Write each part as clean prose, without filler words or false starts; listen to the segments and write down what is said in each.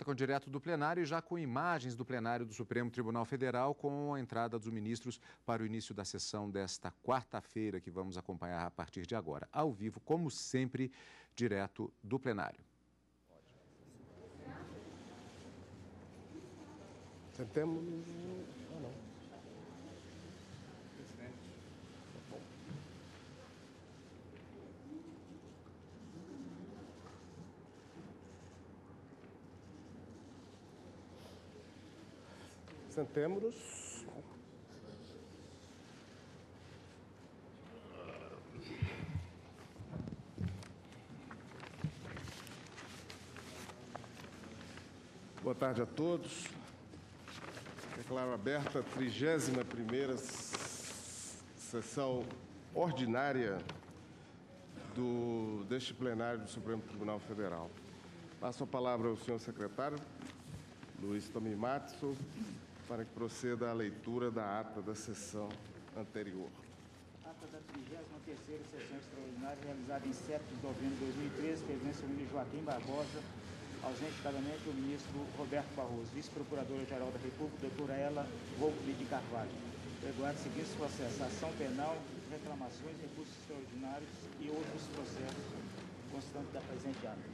Com direto do plenário e já com imagens do plenário do Supremo Tribunal Federal com a entrada dos ministros para o início da sessão desta quarta-feira, que vamos acompanhar a partir de agora, ao vivo, como sempre, direto do plenário. Sentemos. Sentemos-nos. Boa tarde a todos. Declaro aberta a 31ª sessão ordinária deste plenário do Supremo Tribunal Federal. Passo a palavra ao senhor secretário, Luiz Tomimatsu, para que proceda a leitura da ata da sessão anterior. Ata da 33ª sessão extraordinária realizada em 7 de novembro de 2013, presidência do ministro Joaquim Barbosa, ausente cadamente o ministro Roberto Barroso, vice-procuradora-geral da República, doutora Ela Volpe de Carvalho. Pregoar seguintes processos: ação penal, reclamações, recursos extraordinários e outros processos constantes da presente ata.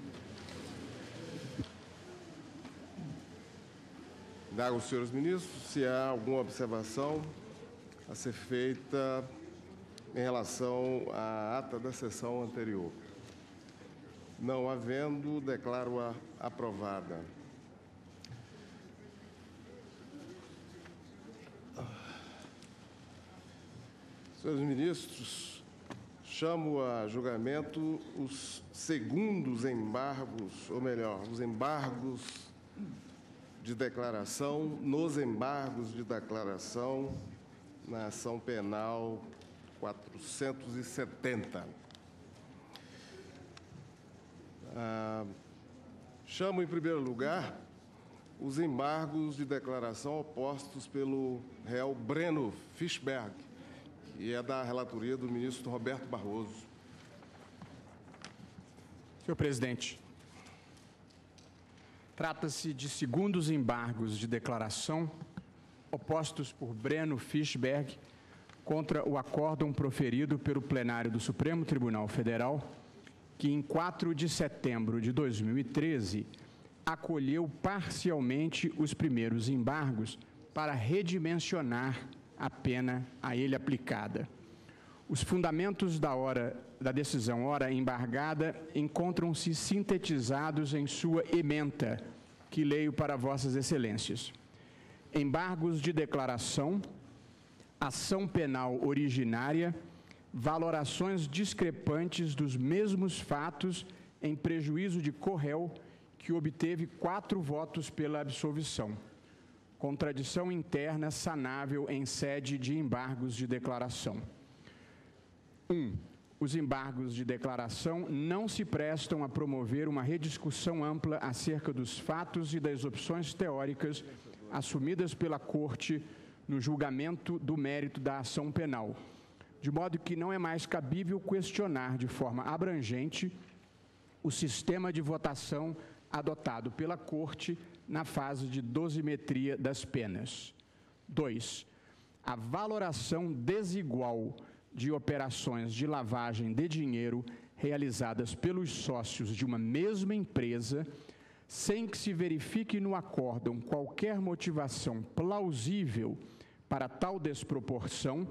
Indago os senhores ministros se há alguma observação a ser feita em relação à ata da sessão anterior. Não havendo, declaro-a aprovada. Senhores ministros, chamo a julgamento os segundos embargos, ou melhor, os embargos de declaração, nos embargos de declaração na ação penal 470. Chamo, em primeiro lugar, os embargos de declaração opostos pelo réu Breno Fischberg, que é da relatoria do ministro Roberto Barroso. Senhor presidente, trata-se de segundos embargos de declaração opostos por Breno Fischberg contra o acórdão proferido pelo plenário do Supremo Tribunal Federal, que em 4 de setembro de 2013 acolheu parcialmente os primeiros embargos para redimensionar a pena a ele aplicada. Os fundamentos da decisão ora embargada encontram-se sintetizados em sua ementa, que leio para vossas excelências. Embargos de declaração, ação penal originária, valorações discrepantes dos mesmos fatos em prejuízo de corréu que obteve 4 votos pela absolvição. Contradição interna sanável em sede de embargos de declaração. 1. Os embargos de declaração não se prestam a promover uma rediscussão ampla acerca dos fatos e das opções teóricas assumidas pela Corte no julgamento do mérito da ação penal, de modo que não é mais cabível questionar de forma abrangente o sistema de votação adotado pela Corte na fase de dosimetria das penas. 2. A valoração desigual de operações de lavagem de dinheiro realizadas pelos sócios de uma mesma empresa, sem que se verifique no acórdão qualquer motivação plausível para tal desproporção,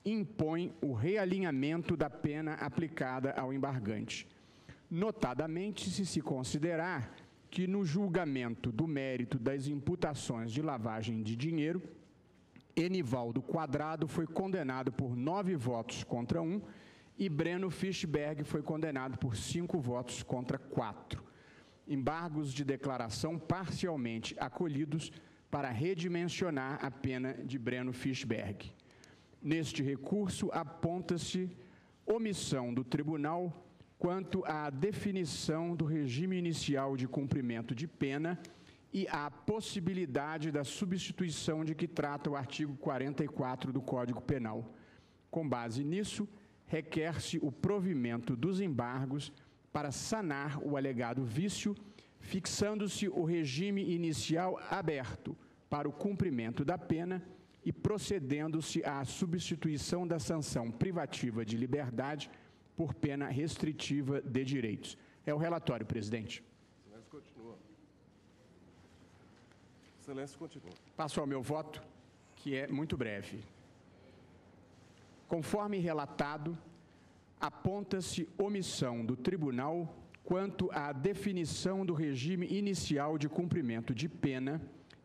impõe o realinhamento da pena aplicada ao embargante. Notadamente, se considerar que no julgamento do mérito das imputações de lavagem de dinheiro, Enivaldo Quadrado foi condenado por 9 votos contra 1 e Breno Fischberg foi condenado por 5 votos contra 4. Embargos de declaração parcialmente acolhidos para redimensionar a pena de Breno Fischberg. Neste recurso, aponta-se omissão do tribunal quanto à definição do regime inicial de cumprimento de pena e à possibilidade da substituição de que trata o artigo 44 do Código Penal. Com base nisso, requer-se o provimento dos embargos para sanar o alegado vício fixando-se o regime inicial aberto para o cumprimento da pena e procedendo-se à substituição da sanção privativa de liberdade por pena restritiva de direitos. É o relatório, presidente. Excelência continua. Excelência continua. Passo ao meu voto, que é muito breve. Conforme relatado, aponta-se omissão do tribunal quanto à definição do regime inicial de cumprimento de pena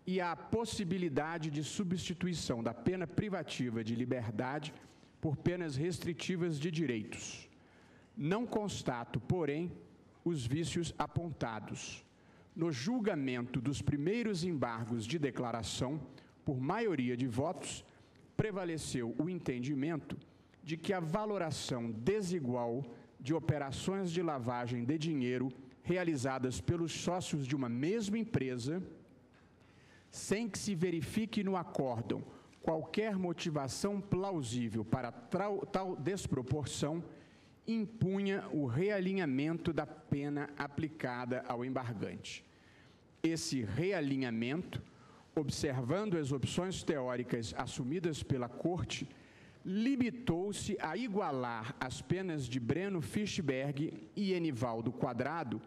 e à possibilidade de substituição da pena privativa de liberdade por penas restritivas de direitos. Não constato, porém, os vícios apontados. No julgamento dos primeiros embargos de declaração, por maioria de votos, prevaleceu o entendimento de que a valoração desigual de operações de lavagem de dinheiro realizadas pelos sócios de uma mesma empresa, sem que se verifique no acórdão qualquer motivação plausível para tal desproporção, impunha o realinhamento da pena aplicada ao embargante. Esse realinhamento, observando as opções teóricas assumidas pela Corte, limitou-se a igualar as penas de Breno Fischberg e Enivaldo Quadrado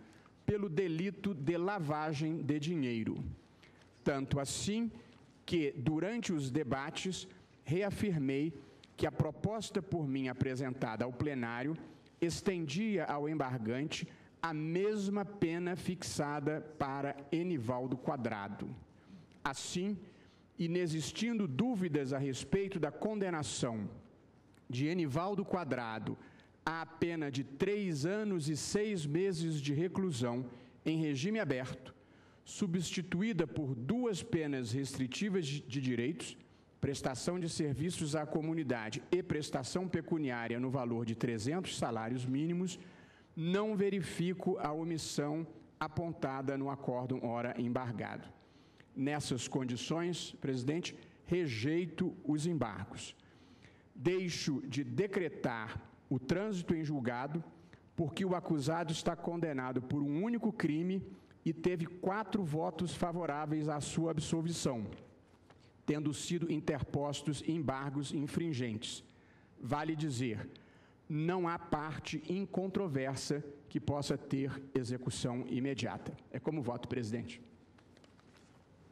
pelo delito de lavagem de dinheiro. Tanto assim que, durante os debates, reafirmei que a proposta por mim apresentada ao plenário estendia ao embargante a mesma pena fixada para Enivaldo Quadrado. Assim, inexistindo dúvidas a respeito da condenação de Enivaldo Quadrado à pena de 3 anos e 6 meses de reclusão em regime aberto, substituída por 2 penas restritivas de direitos, prestação de serviços à comunidade e prestação pecuniária no valor de 300 salários mínimos, não verifico a omissão apontada no acórdão ora embargado. Nessas condições, presidente, rejeito os embargos. Deixo de decretar o trânsito em julgado, porque o acusado está condenado por um único crime e teve 4 votos favoráveis à sua absolvição, tendo sido interpostos embargos infringentes. Vale dizer, não há parte incontroversa que possa ter execução imediata. É como voto, presidente.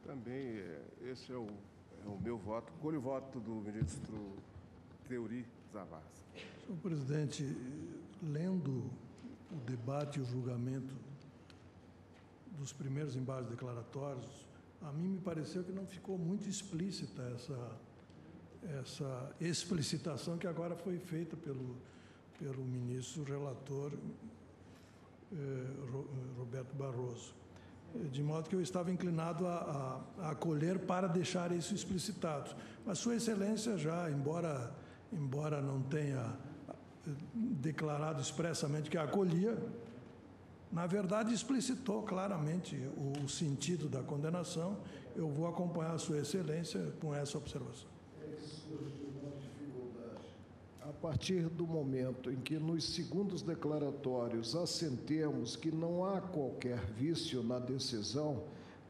Também, esse é o meu voto. Colho o voto do ministro Fleury Zavascki. Senhor presidente, lendo o debate e o julgamento dos primeiros embargos declaratórios, a mim me pareceu que não ficou muito explícita essa explicitação que agora foi feita pelo ministro relator Roberto Barroso. De modo que eu estava inclinado a acolher para deixar isso explicitado. Mas Sua Excelência já, embora não tenha declarado expressamente que acolhia, na verdade explicitou claramente o sentido da condenação. Eu vou acompanhar a Sua Excelência com essa observação. A partir do momento em que nos segundos declaratórios assentemos que não há qualquer vício na decisão,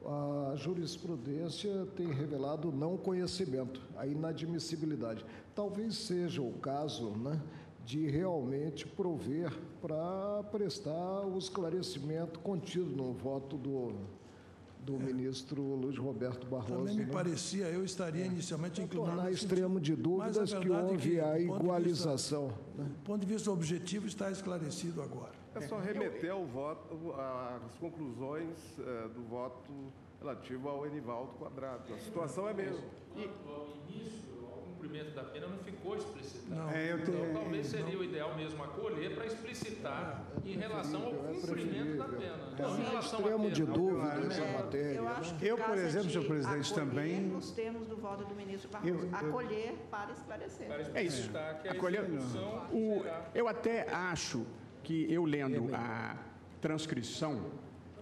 a jurisprudência tem revelado o não conhecimento, a inadmissibilidade. Talvez seja o caso, né, de realmente prover para prestar o esclarecimento contido no voto do ministro Luiz Roberto Barroso. Também me parecia, eu estaria inicialmente inclinado... Tornar extremo de dúvidas que houve a igualização. Do ponto de vista objetivo, está esclarecido agora. É só remeter ao voto, às conclusões do voto relativo ao Enivaldo Quadrado. A situação é a mesma. Quanto ao início, ao cumprimento da pena, não ficou explicitado. Não, então, talvez seria o ideal mesmo acolher para explicitar em relação ao cumprimento da pena. Então, em relação à extremo de pena, dúvidas essa matéria. Eu acho que por exemplo, senhor presidente, também... nos termos do voto do ministro Barroso, acolher para esclarecer. para É isso. explicitar que a Acolher. execução será... Eu até acho que, eu lendo a transcrição,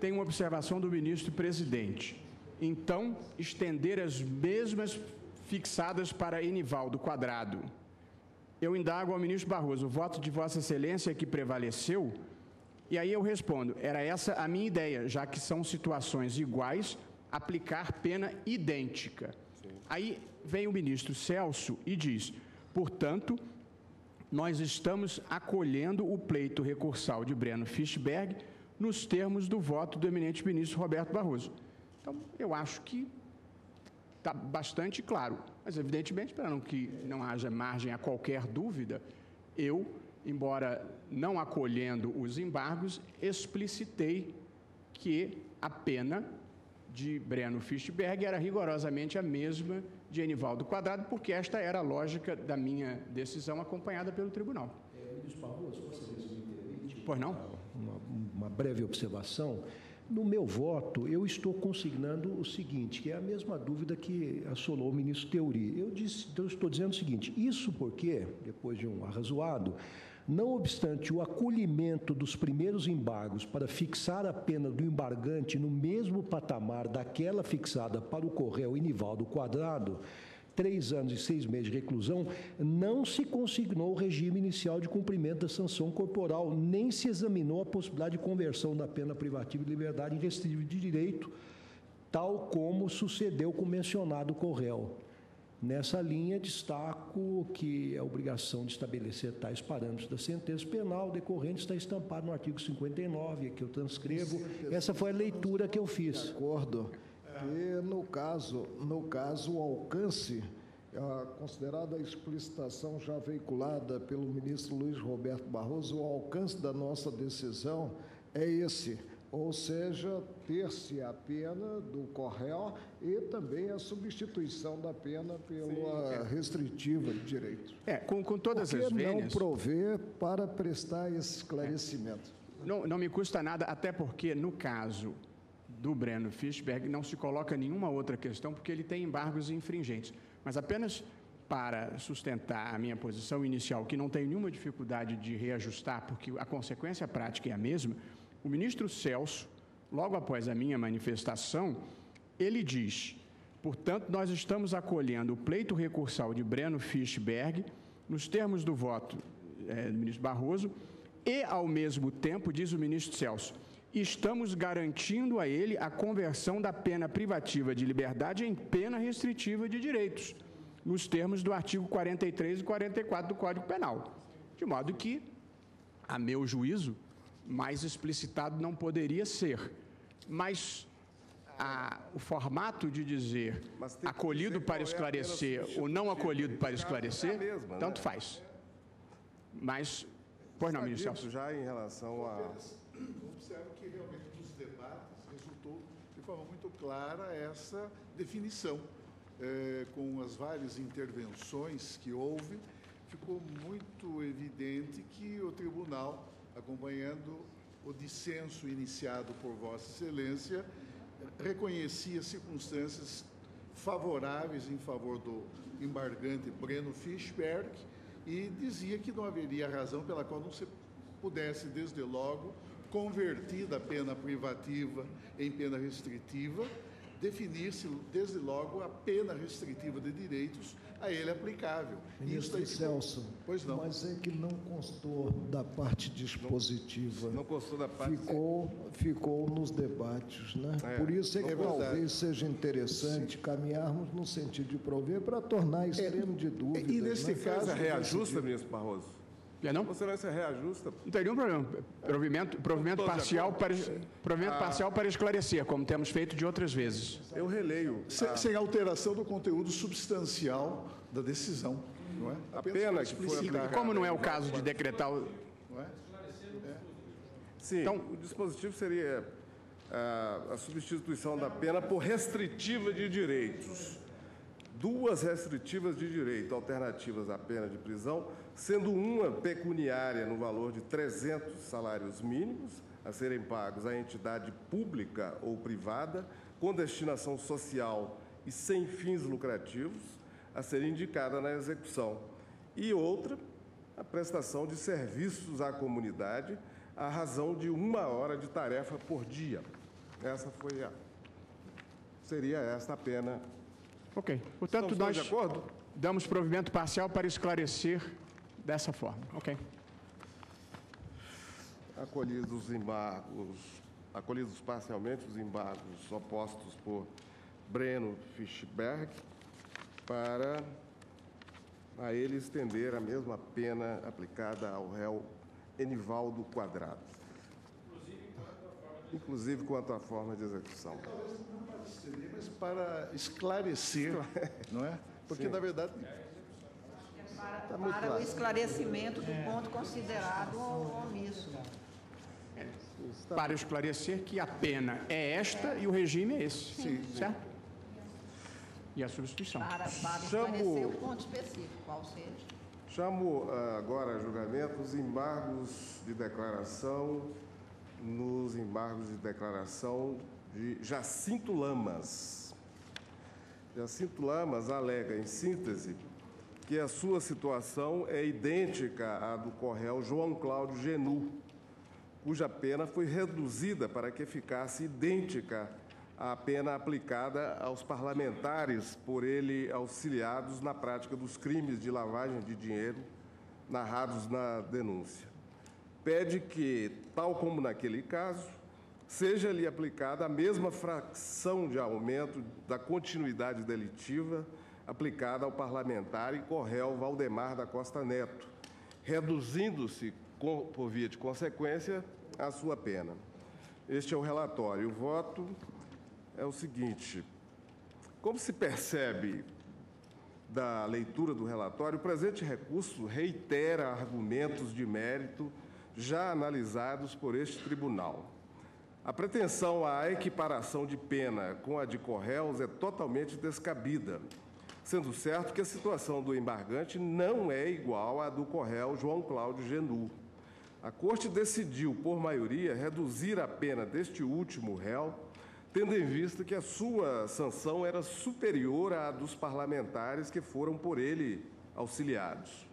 tem uma observação do ministro presidente. Então, estender as mesmas fixadas para Enivaldo Quadrado. Eu indago ao ministro Barroso, o voto de Vossa Excelência que prevaleceu E aí eu respondo, era essa a minha ideia, já que são situações iguais, aplicar pena idêntica. Sim. Aí vem o ministro Celso e diz, portanto, nós estamos acolhendo o pleito recursal de Breno Fischberg nos termos do voto do eminente ministro Roberto Barroso. Então, eu acho que está bastante claro, mas evidentemente, para que não haja margem a qualquer dúvida, eu, embora não acolhendo os embargos, explicitei que a pena de Breno Fischberg era rigorosamente a mesma de Enivaldo Quadrado, porque esta era a lógica da minha decisão acompanhada pelo tribunal. Ministro Barroso, você me permite? Pois não? Uma breve observação. No meu voto, eu estou consignando o seguinte, que é a mesma dúvida que assolou o ministro Theory. Eu estou dizendo o seguinte, isso porque, depois de um arrazoado, não obstante o acolhimento dos primeiros embargos para fixar a pena do embargante no mesmo patamar daquela fixada para o Corréu Enivaldo Quadrado, 3 anos e 6 meses de reclusão, não se consignou o regime inicial de cumprimento da sanção corporal, nem se examinou a possibilidade de conversão da pena privativa de liberdade em restritiva de direito, tal como sucedeu com o mencionado Corréu. Nessa linha, destaco que a obrigação de estabelecer tais parâmetros da sentença penal decorrente está estampada no artigo 59, que eu transcrevo. Essa foi a leitura que eu fiz. De acordo. E, no caso, o alcance, considerada a explicitação já veiculada pelo ministro Luiz Roberto Barroso, o alcance da nossa decisão é esse, ou seja, ter-se a pena do Corréu e também a substituição da pena pela restritiva de direito. Com todas as vênias... Por que não prover para prestar esse esclarecimento? Não me custa nada, até porque, no caso do Breno Fischberg, não se coloca nenhuma outra questão, porque ele tem embargos infringentes. Mas apenas para sustentar a minha posição inicial, que não tenho nenhuma dificuldade de reajustar, porque a consequência prática é a mesma, o ministro Celso, logo após a minha manifestação, ele diz, portanto, nós estamos acolhendo o pleito recursal de Breno Fischberg, nos termos do voto do ministro Barroso, e, ao mesmo tempo, diz o ministro Celso, estamos garantindo a ele a conversão da pena privativa de liberdade em pena restritiva de direitos, nos termos do artigo 43 e 44 do Código Penal. De modo que, a meu juízo, mais explicitado não poderia ser. Mas o formato de dizer acolhido para esclarecer ou não acolhido para esclarecer, tanto faz. Mas, pois não, ministro Celso. Já em relação a... Observo que realmente nos debates resultou de forma muito clara essa definição. Com as várias intervenções que houve, ficou muito evidente que o tribunal, acompanhando o dissenso iniciado por Vossa Excelência, reconhecia circunstâncias favoráveis em favor do embargante Breno Fischberg e dizia que não haveria razão pela qual não se pudesse, desde logo, convertida a pena privativa em pena restritiva, definir-se, desde logo, a pena restritiva de direitos a ele aplicável. Ministro Celso, pois não. Mas é que não constou da parte dispositiva. Não constou da parte... Ficou nos debates, né? Por isso é que talvez seja interessante caminharmos no sentido de prover para tornar extremo de dúvida. E nesse caso, reajusta, ministro Barroso? Não? Você não se reajusta? Não tem nenhum problema. Provimento parcial para esclarecer, como temos feito de outras vezes. Eu releio. Sem alteração do conteúdo substancial da decisão, não é? A pena que foi aplicada. Como não é o caso de decretar... Não é? Sim, então, o dispositivo seria a substituição da pena por restritiva de direitos. 2 restritivas de direito alternativas à pena de prisão, sendo uma pecuniária no valor de 300 salários mínimos a serem pagos à entidade pública ou privada com destinação social e sem fins lucrativos a ser indicada na execução. E outra, a prestação de serviços à comunidade à razão de 1 hora de tarefa por dia. Essa foi seria esta a pena. Ok. Portanto, nós de acordo? Damos provimento parcial para esclarecer dessa forma. Ok. acolhidos parcialmente os embargos opostos por Breno Fischberg, para a ele estender a mesma pena aplicada ao réu Enivaldo Quadrado, inclusive quanto à forma de execução. Mas para esclarecer, não é? Porque, na verdade... Para o esclarecimento do ponto considerado omisso. Para esclarecer que a pena é esta e o regime é esse, Sim. certo? E a substituição. Para esclarecer o ponto específico, qual seja. Chamo agora a julgamento os embargos de declaração, nos embargos de declaração de Jacinto Lamas. Jacinto Lamas alega, em síntese, que a sua situação é idêntica à do co-réu João Cláudio Genu, cuja pena foi reduzida para que ficasse idêntica à pena aplicada aos parlamentares por ele auxiliados na prática dos crimes de lavagem de dinheiro narrados na denúncia. Pede que, tal como naquele caso, seja-lhe aplicada a mesma fração de aumento da continuidade delitiva aplicada ao parlamentar e co-réu Valdemar da Costa Neto, reduzindo-se, por via de consequência, a sua pena. Este é o relatório. O voto é o seguinte: como se percebe da leitura do relatório, o presente recurso reitera argumentos de mérito já analisados por este tribunal. A pretensão à equiparação de pena com a de co-réus é totalmente descabida, sendo certo que a situação do embargante não é igual à do co-réu João Cláudio Genu. A Corte decidiu, por maioria, reduzir a pena deste último réu, tendo em vista que a sua sanção era superior à dos parlamentares que foram por ele auxiliados.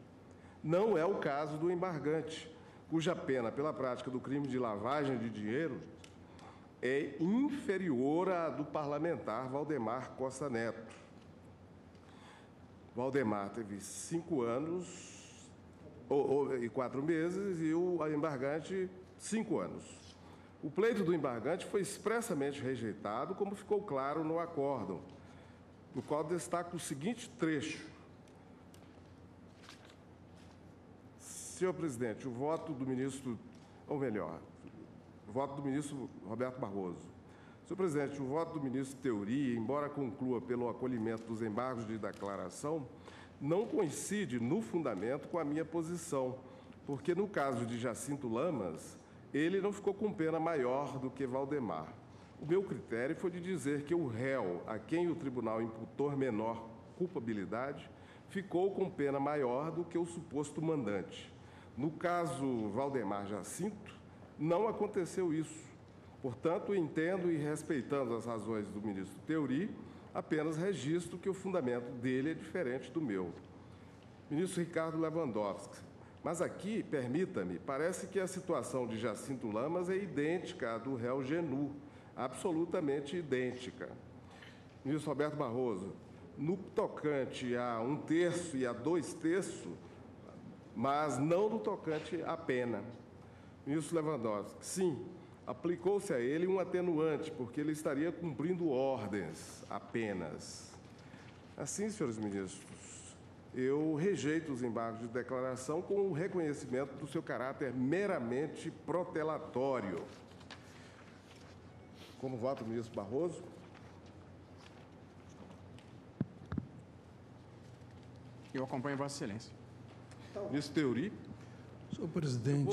Não é o caso do embargante, cuja pena pela prática do crime de lavagem de dinheiro é inferior à do parlamentar Valdemar Costa Neto. Valdemar teve 5 anos e 4 meses e o embargante 5 anos. O pleito do embargante foi expressamente rejeitado, como ficou claro no acórdão, no qual destaca o seguinte trecho. Senhor presidente, o voto do ministro, ou melhor, o voto do ministro Roberto Barroso. Senhor presidente, o voto do ministro Theory, embora conclua pelo acolhimento dos embargos de declaração, não coincide no fundamento com a minha posição, porque no caso de Jacinto Lamas, ele não ficou com pena maior do que Valdemar. O meu critério foi de dizer que o réu, a quem o tribunal imputou menor culpabilidade, ficou com pena maior do que o suposto mandante. No caso Valdemar Jacinto, não aconteceu isso. Portanto, entendo e respeitando as razões do ministro Theory, apenas registro que o fundamento dele é diferente do meu. Ministro Ricardo Lewandowski, mas aqui, permita-me, parece que a situação de Jacinto Lamas é idêntica à do réu Genu, absolutamente idêntica. Ministro Roberto Barroso, no tocante a 1/3 e a 2/3, mas não no tocante à pena. Ministro Lewandowski, sim, aplicou-se a ele um atenuante, porque ele estaria cumprindo ordens apenas. Assim, senhores ministros, eu rejeito os embargos de declaração com o reconhecimento do seu caráter meramente protelatório. Como vota o ministro Barroso? Eu acompanho Vossa Excelência. Ministro Theory? Senhor presidente,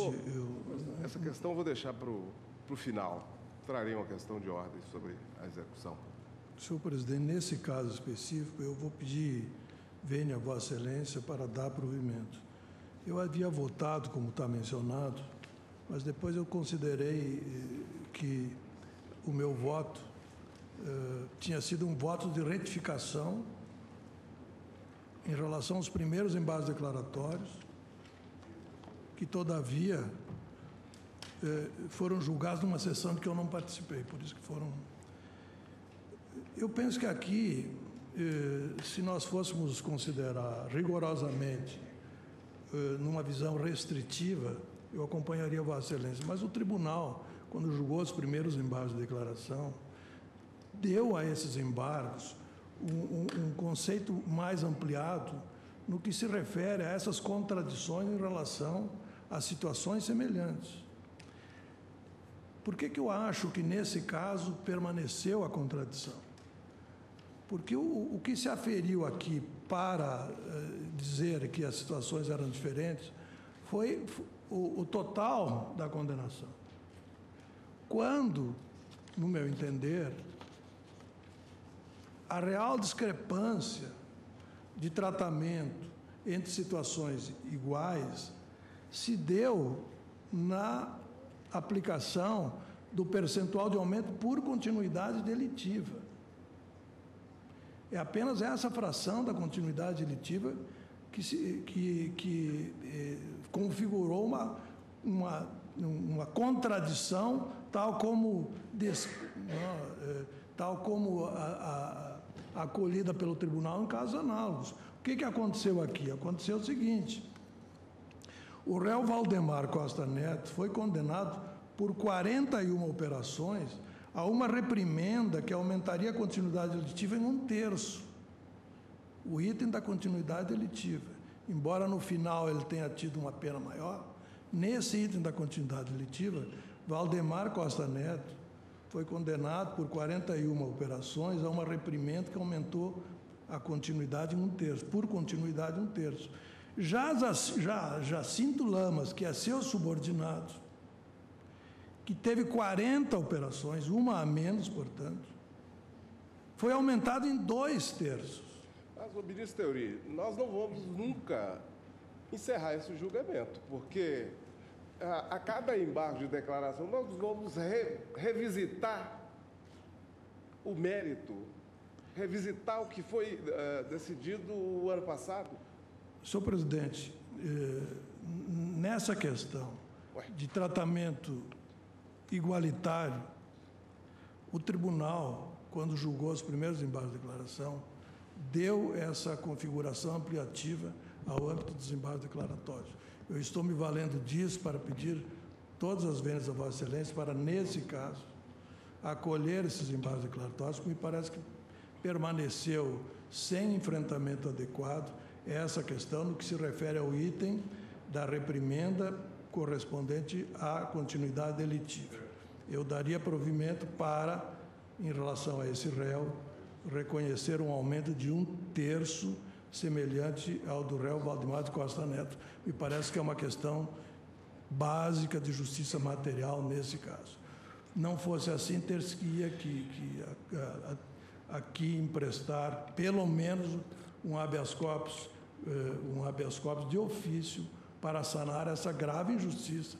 essa questão eu vou deixar para o final. Trarei uma questão de ordem sobre a execução. Senhor presidente, nesse caso específico, eu vou pedir vênia a Vossa Excelência para dar provimento. Eu havia votado, como está mencionado, mas depois eu considerei que o meu voto tinha sido um voto de retificação em relação aos primeiros embargos declaratórios, que, todavia, foram julgados numa sessão de que eu não participei, por isso que foram... Eu penso que aqui, se nós fôssemos considerar rigorosamente, numa visão restritiva, eu acompanharia Vossa Excelência. Mas o tribunal, quando julgou os primeiros embargos de declaração, deu a esses embargos um conceito mais ampliado no que se refere a essas contradições em relação a situações semelhantes. Por que eu acho que, nesse caso, permaneceu a contradição? Porque o que se aferiu aqui para dizer que as situações eram diferentes foi o total da condenação. Quando, no meu entender, a real discrepância de tratamento entre situações iguais se deu na aplicação do percentual de aumento por continuidade delitiva. É apenas essa fração da continuidade delitiva que configurou uma contradição, tal como acolhida pelo tribunal em casos análogos. O que aconteceu aqui? Aconteceu o seguinte: o réu Valdemar Costa Neto foi condenado por 41 operações a uma reprimenda que aumentaria a continuidade delitiva em 1/3. O item da continuidade delitiva. Embora no final ele tenha tido uma pena maior, nesse item da continuidade delitiva, Valdemar Costa Neto foi condenado por 41 operações a uma reprimenda que aumentou a continuidade em 1/3, por continuidade 1/3. Já Jacinto Lamas, que é seu subordinado, que teve 40 operações, uma a menos, portanto, foi aumentado em 2/3. Mas, ministro Theory, nós não vamos nunca encerrar esse julgamento, porque a cada embargo de declaração nós vamos revisitar o mérito, revisitar o que foi decidido o ano passado. Senhor presidente, nessa questão de tratamento igualitário, o tribunal, quando julgou os primeiros embargos de declaração, deu essa configuração ampliativa ao âmbito dos embargos declaratórios. Eu estou me valendo disso para pedir todas as vênias a Vossa Excelência para, nesse caso, acolher esses embargos declaratórios, porque me parece que permaneceu sem enfrentamento adequado essa questão no que se refere ao item da reprimenda correspondente à continuidade delitiva. Eu daria provimento para, em relação a esse réu, reconhecer um aumento de 1/3 semelhante ao do réu Valdemar de Costa Neto. Me parece que é uma questão básica de justiça material nesse caso. Não fosse assim, ter-se-ia aqui emprestar pelo menos um habeas corpus de ofício para sanar essa grave injustiça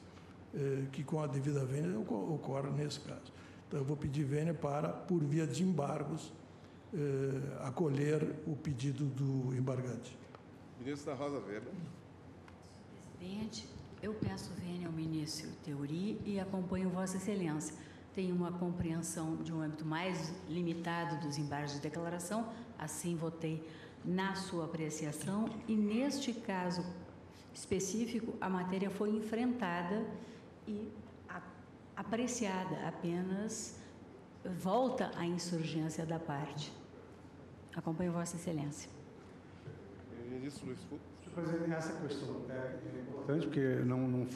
que, com a devida vênia, ocorre nesse caso. Então, eu vou pedir vênia para, por via de embargos, acolher o pedido do embargante. Ministro da Rosa Weber. Presidente, eu peço vênia ao ministro Theory e acompanho Vossa Excelência. Tenho uma compreensão de um âmbito mais limitado dos embargos de declaração, assim votei na sua apreciação, e neste caso específico, a matéria foi enfrentada e apreciada, apenas volta à insurgência da parte. Acompanho Vossa Excelência. Ministro Luiz Fux. Senhor presidente, essa questão é importante, porque não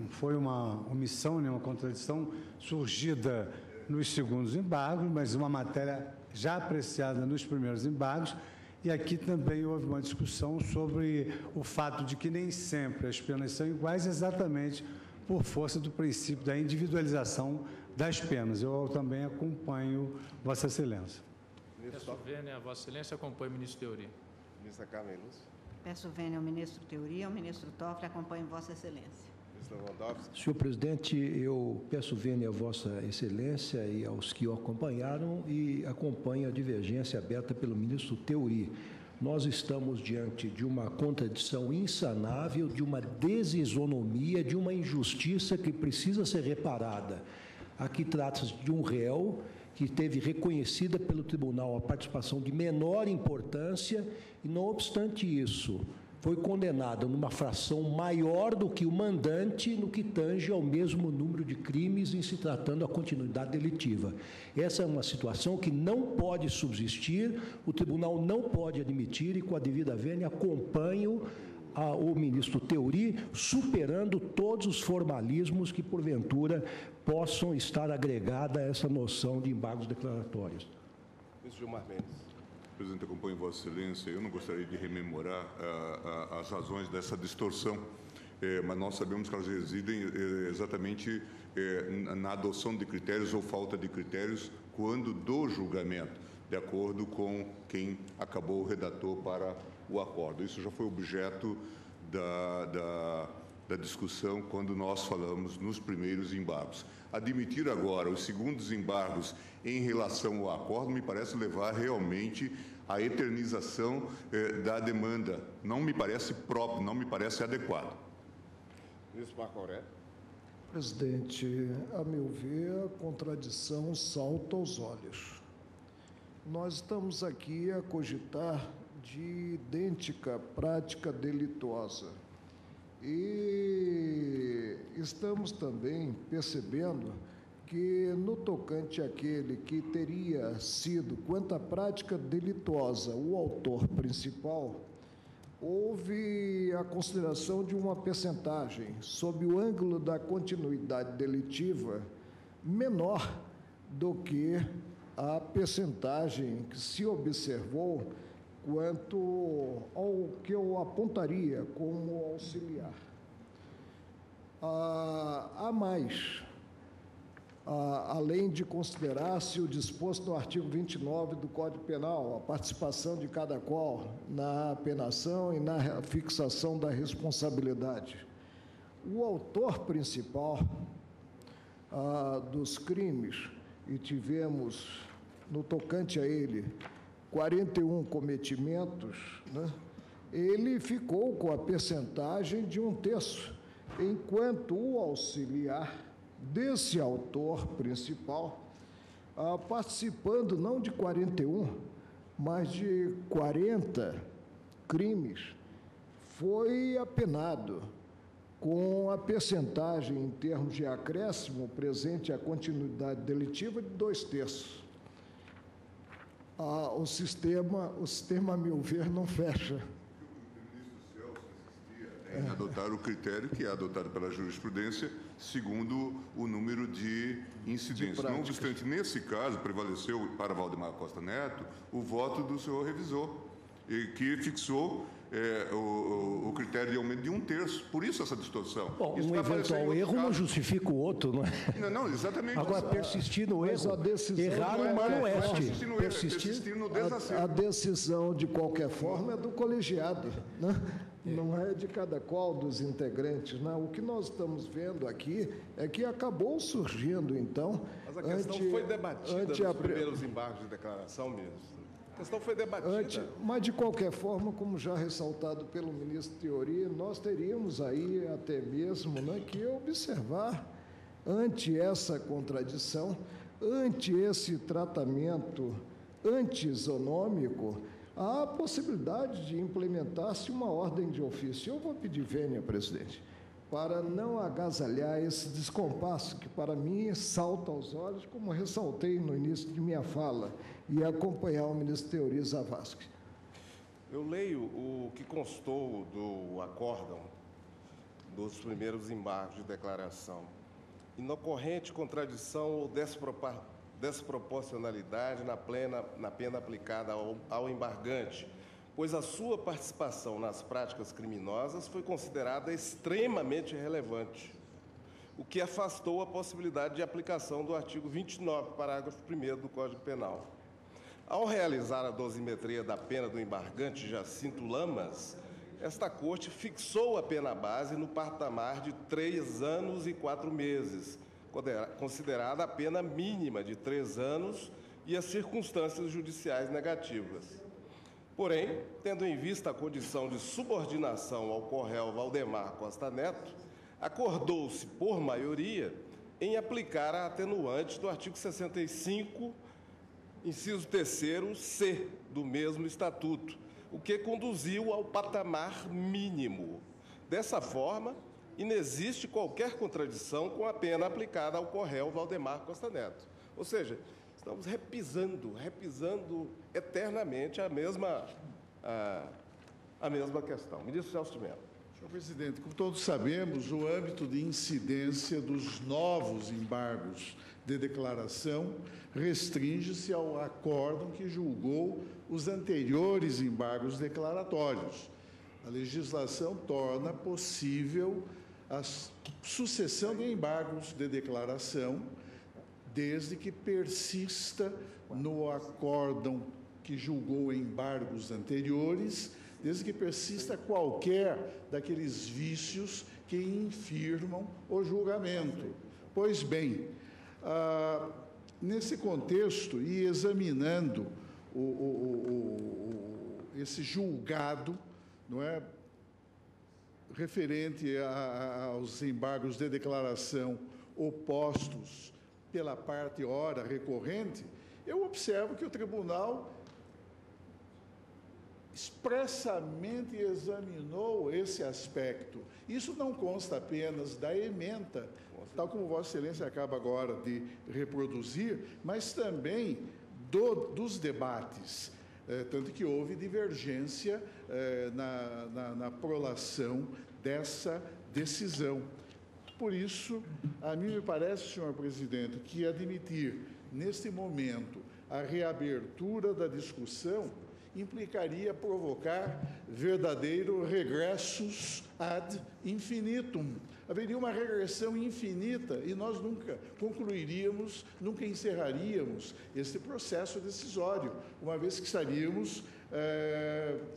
foi uma omissão, nem uma contradição surgida nos segundos embargos, mas uma matéria já apreciada nos primeiros embargos. E aqui também houve uma discussão sobre o fato de que nem sempre as penas são iguais, exatamente por força do princípio da individualização das penas. Eu também acompanho Vossa Excelência. Peço vênia a Vossa Excelência, acompanho o ministro Theory. Ministra Carmen Lúcia. Peço vênia ao ministro Theory, ao ministro Toffoli, acompanho Vossa Excelência. Ministro Lewandowski. Senhor presidente, eu peço vênia a Vossa Excelência e aos que o acompanharam e acompanho a divergência aberta pelo ministro Theory. Nós estamos diante de uma contradição insanável, de uma desisonomia, de uma injustiça que precisa ser reparada. Aqui trata-se de um réu que teve reconhecida pelo tribunal a participação de menor importância e, não obstante isso, foi condenado numa fração maior do que o mandante no que tange ao mesmo número de crimes em se tratando da continuidade delitiva. Essa é uma situação que não pode subsistir, o tribunal não pode admitir e, com a devida vênia, acompanho o ministro Theory, superando todos os formalismos que, porventura, possam estar agregada a essa noção de embargos declaratórios. Ministro Gilmar Mendes. Presidente, acompanho Vossa Excelência. Eu não gostaria de rememorar as razões dessa distorção, mas nós sabemos que elas residem exatamente na adoção de critérios ou falta de critérios quando do julgamento, de acordo com quem acabou o redator para o acordo. Isso já foi objeto da discussão quando nós falamos nos primeiros embargos. Admitir agora os segundos embargos em relação ao acordo me parece levar realmente à eternização da demanda. Não me parece próprio, não me parece adequado. Ministro Marco Aurélio. Presidente, a meu ver, a contradição salta aos olhos. Nós estamos aqui a cogitar de idêntica prática delituosa. E estamos também percebendo que, no tocante àquele que teria sido, quanto à prática delituosa, o autor principal, houve a consideração de uma percentagem, sob o ângulo da continuidade delitiva, menor do que a percentagem que se observou quanto ao que eu apontaria como auxiliar. Há mais, além de considerar-se o disposto no artigo 29 do Código Penal, a participação de cada qual na apenação e na fixação da responsabilidade. O autor principal dos crimes, e tivemos, no tocante a ele, 41 cometimentos, né? Ele ficou com a percentagem de 1/3, enquanto o auxiliar desse autor principal, participando não de 41, mas de 40 crimes, foi apenado com a percentagem, em termos de acréscimo presente à continuidade delitiva, de 2/3. O sistema, a meu ver, não fecha. O ministro Celso insistia em adotar o critério que é adotado pela jurisprudência, segundo o número de incidências. Não obstante, nesse caso, prevaleceu para Valdemar Costa Neto o voto do senhor revisor, que fixou o critério de aumento de 1/3. Por isso essa distorção. Bom, isso um eventual erro não justifica o outro, não é? Não, exatamente. Agora, persistir no erro, errar no Mano Oeste. Persistir no desacerto. A decisão, de qualquer forma, é do colegiado, né? Não é de cada qual dos integrantes. Né? O que nós estamos vendo aqui é que acabou surgindo, então... Mas a questão foi debatida nos primeiros embargos de declaração, ministro. A questão foi debatida. Mas, de qualquer forma, como já ressaltado pelo ministro Theory, nós teríamos aí até mesmo, né, que observar, ante essa contradição, ante esse tratamento antisonômico, a possibilidade de implementar-se uma ordem de ofício. Eu vou pedir vênia, presidente, para não agasalhar esse descompasso que, para mim, salta aos olhos, como ressaltei no início de minha fala, e acompanhar o ministro Theory Zavascki. Eu leio o que constou do acórdão dos primeiros embargos de declaração. Inocorrente contradição ou desproporcionalidade na pena aplicada ao embargante, pois a sua participação nas práticas criminosas foi considerada extremamente relevante, o que afastou a possibilidade de aplicação do artigo 29, parágrafo 1º do Código Penal. Ao realizar a dosimetria da pena do embargante Jacinto Lamas, esta Corte fixou a pena base no patamar de 3 anos e 4 meses, considerada a pena mínima de 3 anos e as circunstâncias judiciais negativas. Porém, tendo em vista a condição de subordinação ao Corréu Valdemar Costa Neto, acordou-se, por maioria, em aplicar a atenuante do artigo 65, inciso 3º, C, do mesmo Estatuto, o que conduziu ao patamar mínimo. Dessa forma, inexiste qualquer contradição com a pena aplicada ao co-réu Valdemar Costa Neto. Ou seja, estamos repisando eternamente a mesma questão. Ministro Celso de Mello. Senhor presidente, como todos sabemos, o âmbito de incidência dos novos embargos de declaração restringe-se ao acórdão que julgou os anteriores embargos declaratórios. A legislação torna possível a sucessão de embargos de declaração, desde que persista no acórdão que julgou embargos anteriores, desde que persista qualquer daqueles vícios que infirmam o julgamento. Pois bem, nesse contexto e examinando esse julgado, não é, referente aos embargos de declaração opostos pela parte ora recorrente, eu observo que o tribunal expressamente examinou esse aspecto. Isso não consta apenas da ementa, tal como Vossa Excelência acaba agora de reproduzir, mas também dos debates, tanto que houve divergência na prolação dessa decisão. Por isso, a mim me parece, senhor presidente, que admitir, neste momento, a reabertura da discussão implicaria provocar verdadeiro regressus ad infinitum. Haveria uma regressão infinita e nós nunca concluiríamos, nunca encerraríamos esse processo decisório, uma vez que estaríamos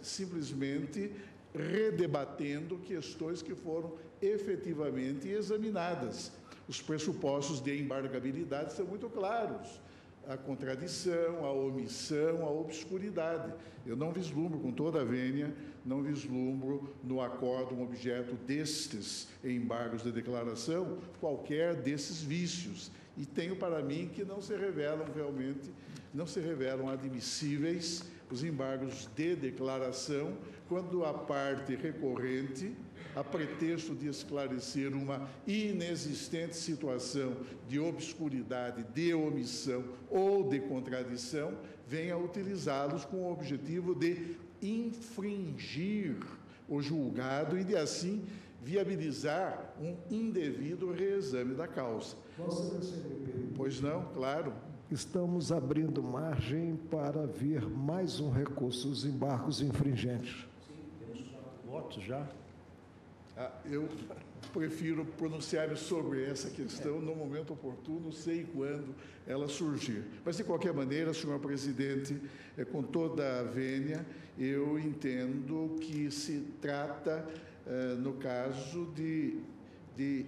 simplesmente redebatendo questões que foram efetivamente examinadas. Os pressupostos de embargabilidade são muito claros. A contradição, a omissão, a obscuridade. Eu não vislumbro, com toda a vênia, não vislumbro no acórdão objeto destes embargos de declaração qualquer desses vícios. E tenho para mim que não se revelam realmente, não se revelam admissíveis os embargos de declaração quando a parte recorrente, a pretexto de esclarecer uma inexistente situação de obscuridade, de omissão ou de contradição, venha a utilizá-los com o objetivo de infringir o julgado e de assim viabilizar um indevido reexame da causa. Pois não, claro. Estamos abrindo margem para vir mais um recurso, os embargos infringentes. Sim, temos votos já. Eu prefiro pronunciar-me sobre essa questão no momento oportuno, sei quando ela surgir. Mas, de qualquer maneira, senhor presidente, com toda a vênia, eu entendo que se trata, no caso, de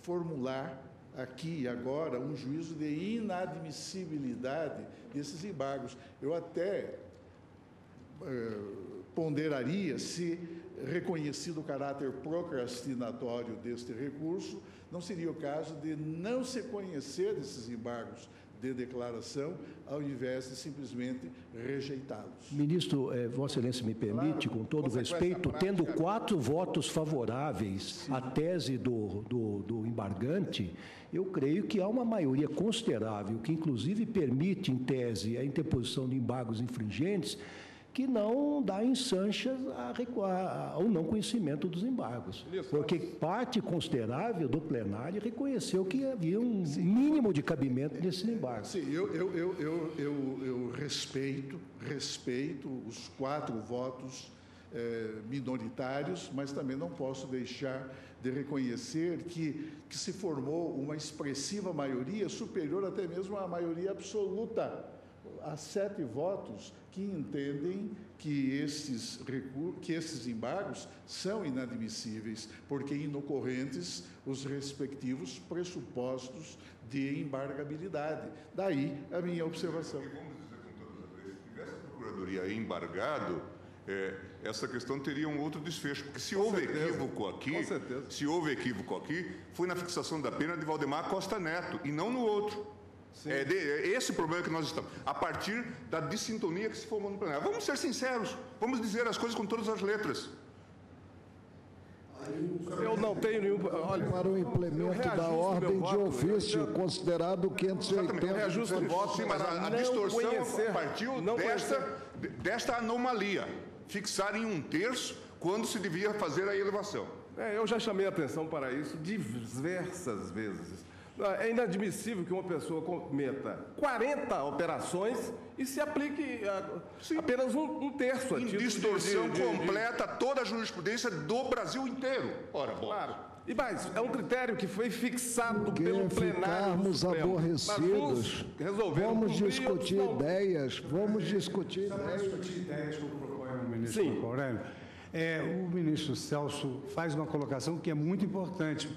formular aqui e agora um juízo de inadmissibilidade desses embargos. Eu até ponderaria se, reconhecido o caráter procrastinatório deste recurso, não seria o caso de não se conhecer desses embargos de declaração, ao invés de simplesmente rejeitá-los. Ministro, Vossa Excelência me permite, com todo respeito, tendo 4 votos favoráveis à tese do embargante, eu creio que há uma maioria considerável, que inclusive permite, em tese, a interposição de embargos infringentes, que não dá ensanchas ao não conhecimento dos embargos. Porque parte considerável do plenário reconheceu que havia um mínimo de cabimento nesses embargos. Sim, eu respeito os 4 votos minoritários, mas também não posso deixar de reconhecer que se formou uma expressiva maioria, superior até mesmo à maioria absoluta. Há 7 votos que entendem que esses embargos são inadmissíveis, porque inocorrentes os respectivos pressupostos de embargabilidade. Daí a minha observação. Vamos dizer com todas as vezes, se tivesse a Procuradoria embargado, essa questão teria um outro desfecho, porque se houve equívoco aqui, foi na fixação da pena de Valdemar Costa Neto, e não no outro. Esse problema que nós estamos, a partir da dissintonia que se formou no plenário. Vamos ser sinceros, vamos dizer as coisas com todas as letras. Eu não tenho nenhum... Olha, para o implemento da ordem de ofício, considerado 580... Eu reajusto o voto, sim, mas a distorção partiu desta anomalia. Fixar em 1/3 quando se devia fazer a elevação. Eu já chamei a atenção para isso diversas vezes. É inadmissível que uma pessoa cometa 40 operações e se aplique apenas um terço. Em distorção completa toda a jurisprudência do Brasil inteiro. Ora, bom. Claro. E mais, é um critério que foi fixado pelo plenário do Ficarmos Supremo. aborrecidos, vamos discutir ideias, vamos discutir ideias. Como propõe o ministro Marco Aurélio. O ministro Celso faz uma colocação que é muito importante,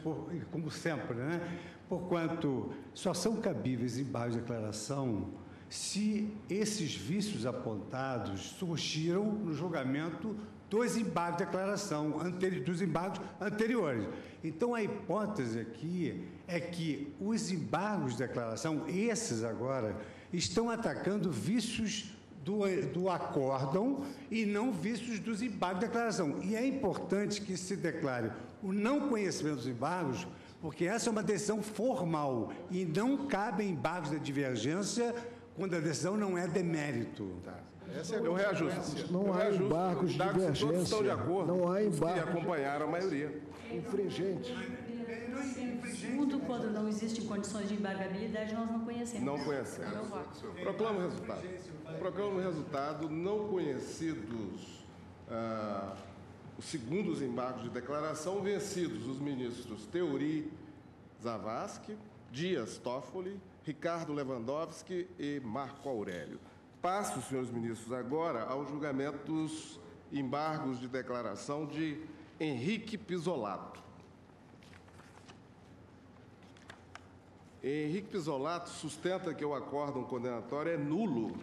como sempre, né? Porquanto só são cabíveis embargos de declaração se esses vícios apontados surgiram no julgamento dos embargos de declaração, dos embargos anteriores. Então, a hipótese aqui é que os embargos de declaração, esses agora, estão atacando vícios do acórdão e não vícios dos embargos de declaração. E é importante que se declare o não conhecimento dos embargos, porque essa é uma decisão formal e não cabem embargos de divergência quando a decisão não é demérito. Eu reajusto. Não há embargos de divergência. Todos estão de acordo. Não há embargos. E acompanharam a maioria. Infringente. Segundo, quando não existem condições de embargabilidade, nós não conhecemos. Não conhecemos. Proclamo o resultado. Proclamo o resultado. Não conhecidos os segundos embargos de declaração, vencidos os ministros Theory Zavascki, Dias Toffoli, Ricardo Lewandowski e Marco Aurélio. Passo, senhores ministros, agora ao julgamento dos embargos de declaração de Henrique Pisolato. Henrique Pisolato sustenta que o acórdão condenatório é nulo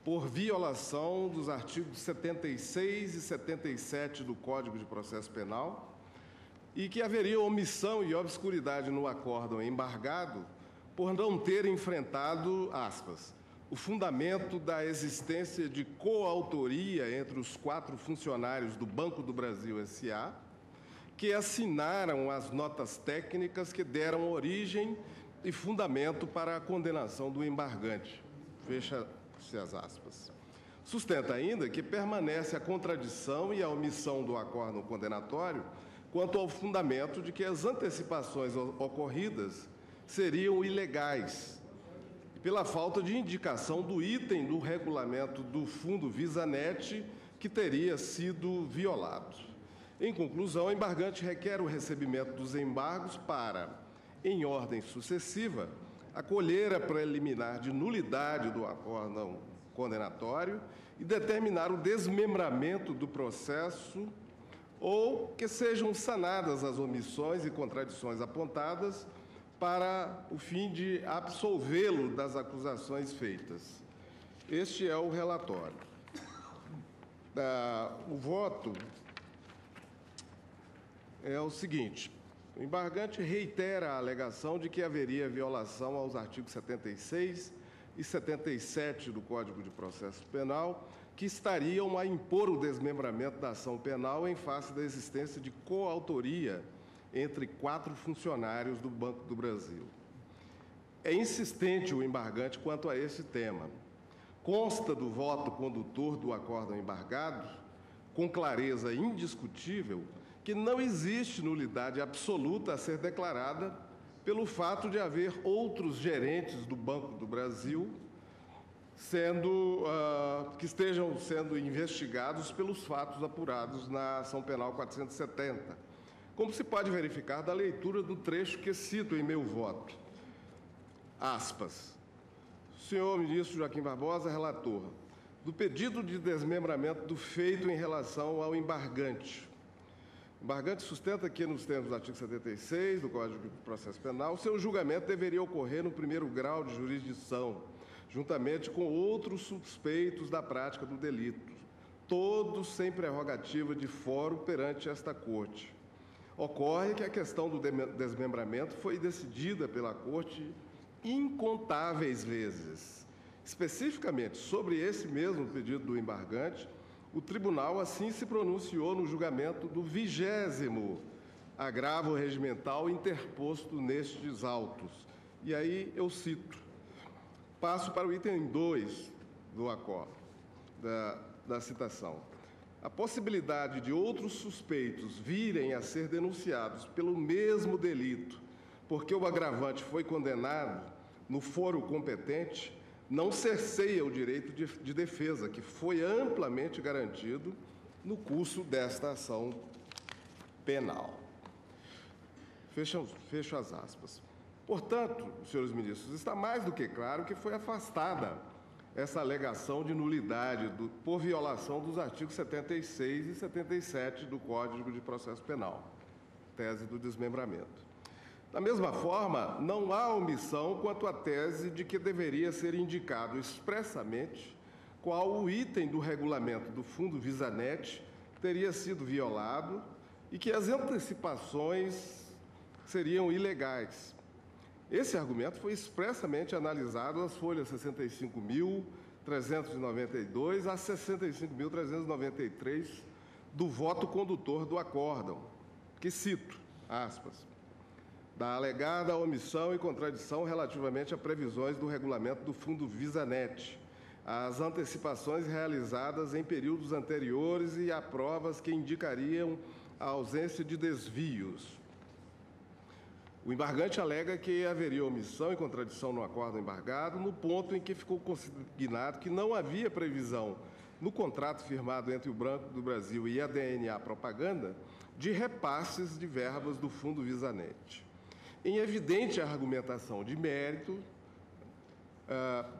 por violação dos artigos 76 e 77 do Código de Processo Penal e que haveria omissão e obscuridade no acórdão embargado por não ter enfrentado, aspas, o fundamento da existência de coautoria entre os 4 funcionários do Banco do Brasil S.A., que assinaram as notas técnicas que deram origem e fundamento para a condenação do embargante. Fecha-se as aspas. Sustenta ainda que permanece a contradição e a omissão do acórdão condenatório quanto ao fundamento de que as antecipações ocorridas seriam ilegais, pela falta de indicação do item do regulamento do Fundo Visanet que teria sido violado. Em conclusão, o embargante requer o recebimento dos embargos para, em ordem sucessiva, acolher a preliminar de nulidade do acórdão condenatório e determinar o desmembramento do processo ou que sejam sanadas as omissões e contradições apontadas para o fim de absolvê-lo das acusações feitas. Este é o relatório. O voto é o seguinte: o embargante reitera a alegação de que haveria violação aos artigos 76 e 77 do Código de Processo Penal, que estariam a impor o desmembramento da ação penal em face da existência de coautoria entre 4 funcionários do Banco do Brasil. É insistente o embargante quanto a esse tema. Consta do voto condutor do acórdão embargado, com clareza indiscutível, que não existe nulidade absoluta a ser declarada pelo fato de haver outros gerentes do Banco do Brasil que estejam sendo investigados pelos fatos apurados na ação penal 470, como se pode verificar da leitura do trecho que cito em meu voto. Aspas. Senhor ministro Joaquim Barbosa, relator, do pedido de desmembramento do feito em relação ao embargante. O embargante sustenta que, nos termos do artigo 76 do Código de Processo Penal, seu julgamento deveria ocorrer no 1º grau de jurisdição, juntamente com outros suspeitos da prática do delito, todos sem prerrogativa de fórum perante esta Corte. Ocorre que a questão do desmembramento foi decidida pela Corte incontáveis vezes. Especificamente sobre esse mesmo pedido do embargante, o tribunal assim se pronunciou no julgamento do 20º agravo regimental interposto nestes autos. E aí eu cito, passo para o item 2 do acordo, da citação. A possibilidade de outros suspeitos virem a ser denunciados pelo mesmo delito, porque o agravante foi condenado no foro competente, não cerceia o direito de defesa, que foi amplamente garantido no curso desta ação penal. Fecho as aspas. Portanto, senhores ministros, está mais do que claro que foi afastada essa alegação de nulidade por violação dos artigos 76 e 77 do Código de Processo Penal, tese do desmembramento. Da mesma forma, não há omissão quanto à tese de que deveria ser indicado expressamente qual o item do regulamento do Fundo Visanet teria sido violado e que as antecipações seriam ilegais. Esse argumento foi expressamente analisado nas folhas 65.392 a 65.393 do voto condutor do acórdão, que cito, aspas, da alegada omissão e contradição relativamente a previsões do regulamento do Fundo Visanet, as antecipações realizadas em períodos anteriores e a provas que indicariam a ausência de desvios. O embargante alega que haveria omissão e contradição no acórdão embargado no ponto em que ficou consignado que não havia previsão no contrato firmado entre o Banco do Brasil e a DNA Propaganda de repasses de verbas do Fundo Visanet. Em evidente argumentação de mérito,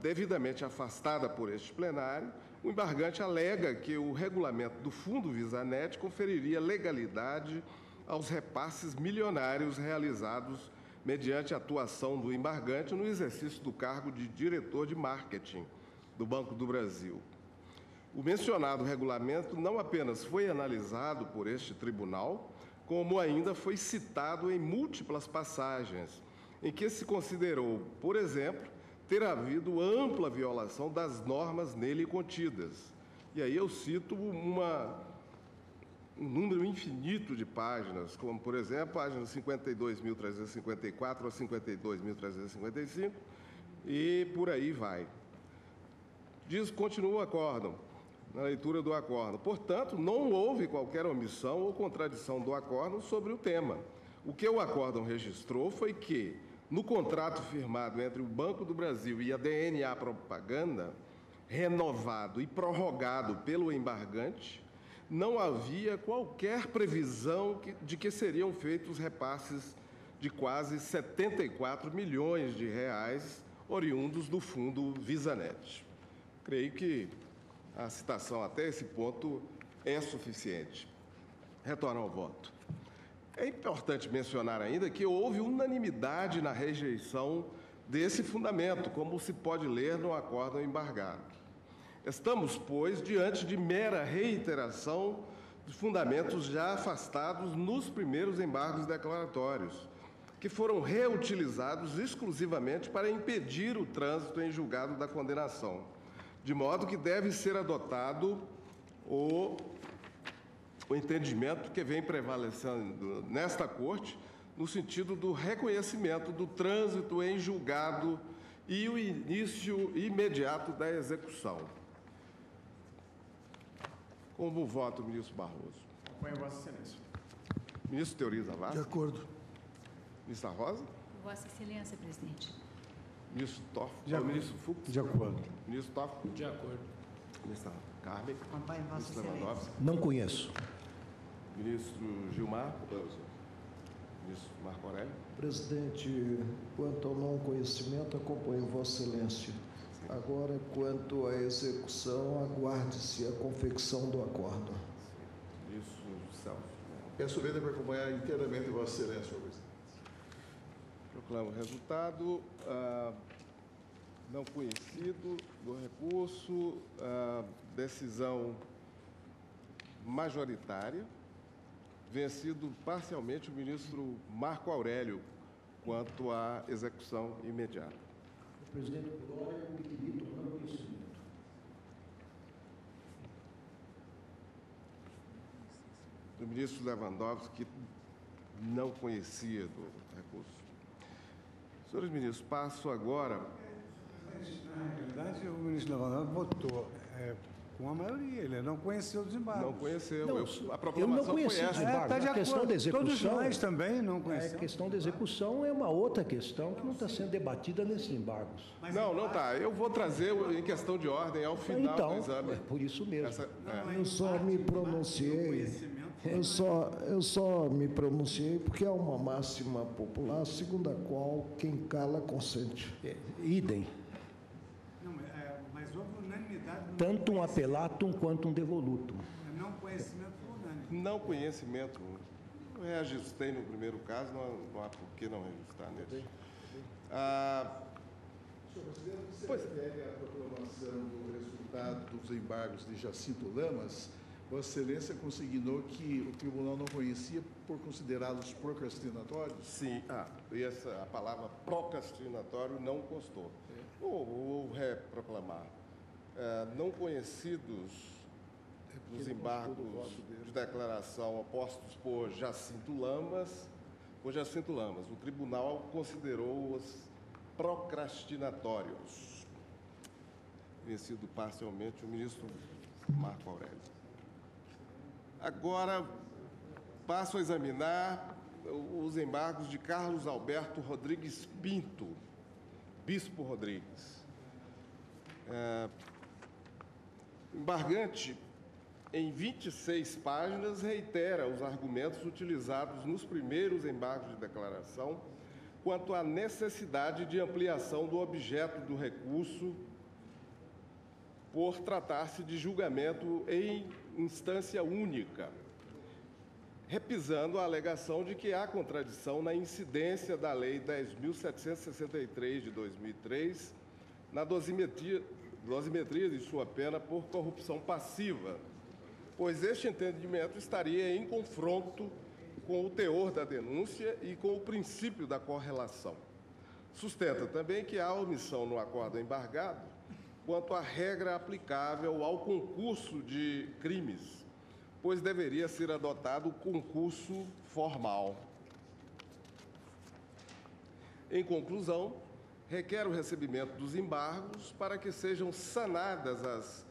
devidamente afastada por este plenário, o embargante alega que o regulamento do Fundo Visanet conferiria legalidade aos repasses milionários realizados mediante a atuação do embargante no exercício do cargo de diretor de marketing do Banco do Brasil. O mencionado regulamento não apenas foi analisado por este tribunal, como ainda foi citado em múltiplas passagens, em que se considerou, por exemplo, ter havido ampla violação das normas nele contidas. E aí eu cito um número infinito de páginas, como, por exemplo, páginas 52.354 a 52.355, e por aí vai. Continua o acórdão, na leitura do acórdão. Portanto, não houve qualquer omissão ou contradição do acórdão sobre o tema. O que o acórdão registrou foi que, no contrato firmado entre o Banco do Brasil e a DNA Propaganda, renovado e prorrogado pelo embargante, não havia qualquer previsão de que seriam feitos repasses de quase 74 milhões de reais oriundos do Fundo Visanet. Creio que a citação até esse ponto é suficiente. Retorno ao voto. É importante mencionar ainda que houve unanimidade na rejeição desse fundamento, como se pode ler no acórdão embargado. Estamos, pois, diante de mera reiteração de fundamentos já afastados nos primeiros embargos declaratórios, que foram reutilizados exclusivamente para impedir o trânsito em julgado da condenação, de modo que deve ser adotado o entendimento que vem prevalecendo nesta Corte, no sentido do reconhecimento do trânsito em julgado e o início imediato da execução. Como voto, ministro Barroso? Acompanho Vossa Excelência. Ministro Teori Zavascki? De acordo. Ministra Rosa? Vossa Excelência, presidente. Ministro Toff? Ministro Fux? De acordo. Ministro Toff? De acordo. Ministra Carmen? Acompanho Vossa Ministro Excelência. Lewandowski? Não conheço. Ministro Gilmar? Ministro Marco Aurélio? Presidente, quanto ao não conhecimento, acompanho Vossa Excelência. Agora, quanto à execução, aguarde-se a confecção do acordo. Ministro Celso? Peço lenda para acompanhar inteiramente Vossa Excelência, senhor presidente. Proclamo o resultado. Não conhecido do recurso, decisão majoritária, vencido parcialmente o ministro Marco Aurélio quanto à execução imediata. Presidente, por ordem, eu me limito ao não conhecimento. Do ministro Lewandowski, que não conhecia do recurso. Senhores ministros, passo agora... Na realidade, o ministro Lewandowski votou com a maioria, ele não conheceu os embargos. Não conheceu. Não, a proclamação eu não conheci foi os essa. embargos. A questão da execução... Todos nós também não A conhecemos. questão da execução é uma outra questão que não está sendo debatida nesses embargos. Não está. Eu vou trazer em questão de ordem ao final então, do exame. É por isso mesmo. Eu só me pronunciei. Eu só me pronunciei porque é uma máxima popular, segundo a qual quem cala consente. Idem. Não, mas houve unanimidade. Tanto um apelatum quanto um devolutum. Não conhecimento unânime. Não conhecimento. Eu reajustei no primeiro caso, não há por que não reajustar nesse. Senhor presidente, você refere à proclamação do resultado dos embargos de Jacinto Lamas. Vossa Excelência consignou que o tribunal não conhecia por considerá-los procrastinatórios? Sim, a palavra procrastinatório não constou. Vou reproclamar. Não conhecidos os embargos de declaração opostos por Jacinto Lamas, o tribunal considerou-os procrastinatórios. Vencido parcialmente o ministro Marco Aurélio. Agora, passo a examinar os embargos de Carlos Alberto Rodrigues Pinto, Bispo Rodrigues. Embargante, em 26 páginas, reitera os argumentos utilizados nos primeiros embargos de declaração quanto à necessidade de ampliação do objeto do recurso por tratar-se de julgamento em instância única, repisando a alegação de que há contradição na incidência da Lei 10.763 de 2003 na dosimetria de sua pena por corrupção passiva, pois este entendimento estaria em confronto com o teor da denúncia e com o princípio da correlação. Sustenta também que há omissão no acordo embargado quanto à regra aplicável ao concurso de crimes, pois deveria ser adotado o concurso formal. Em conclusão, requer o recebimento dos embargos para que sejam sanadas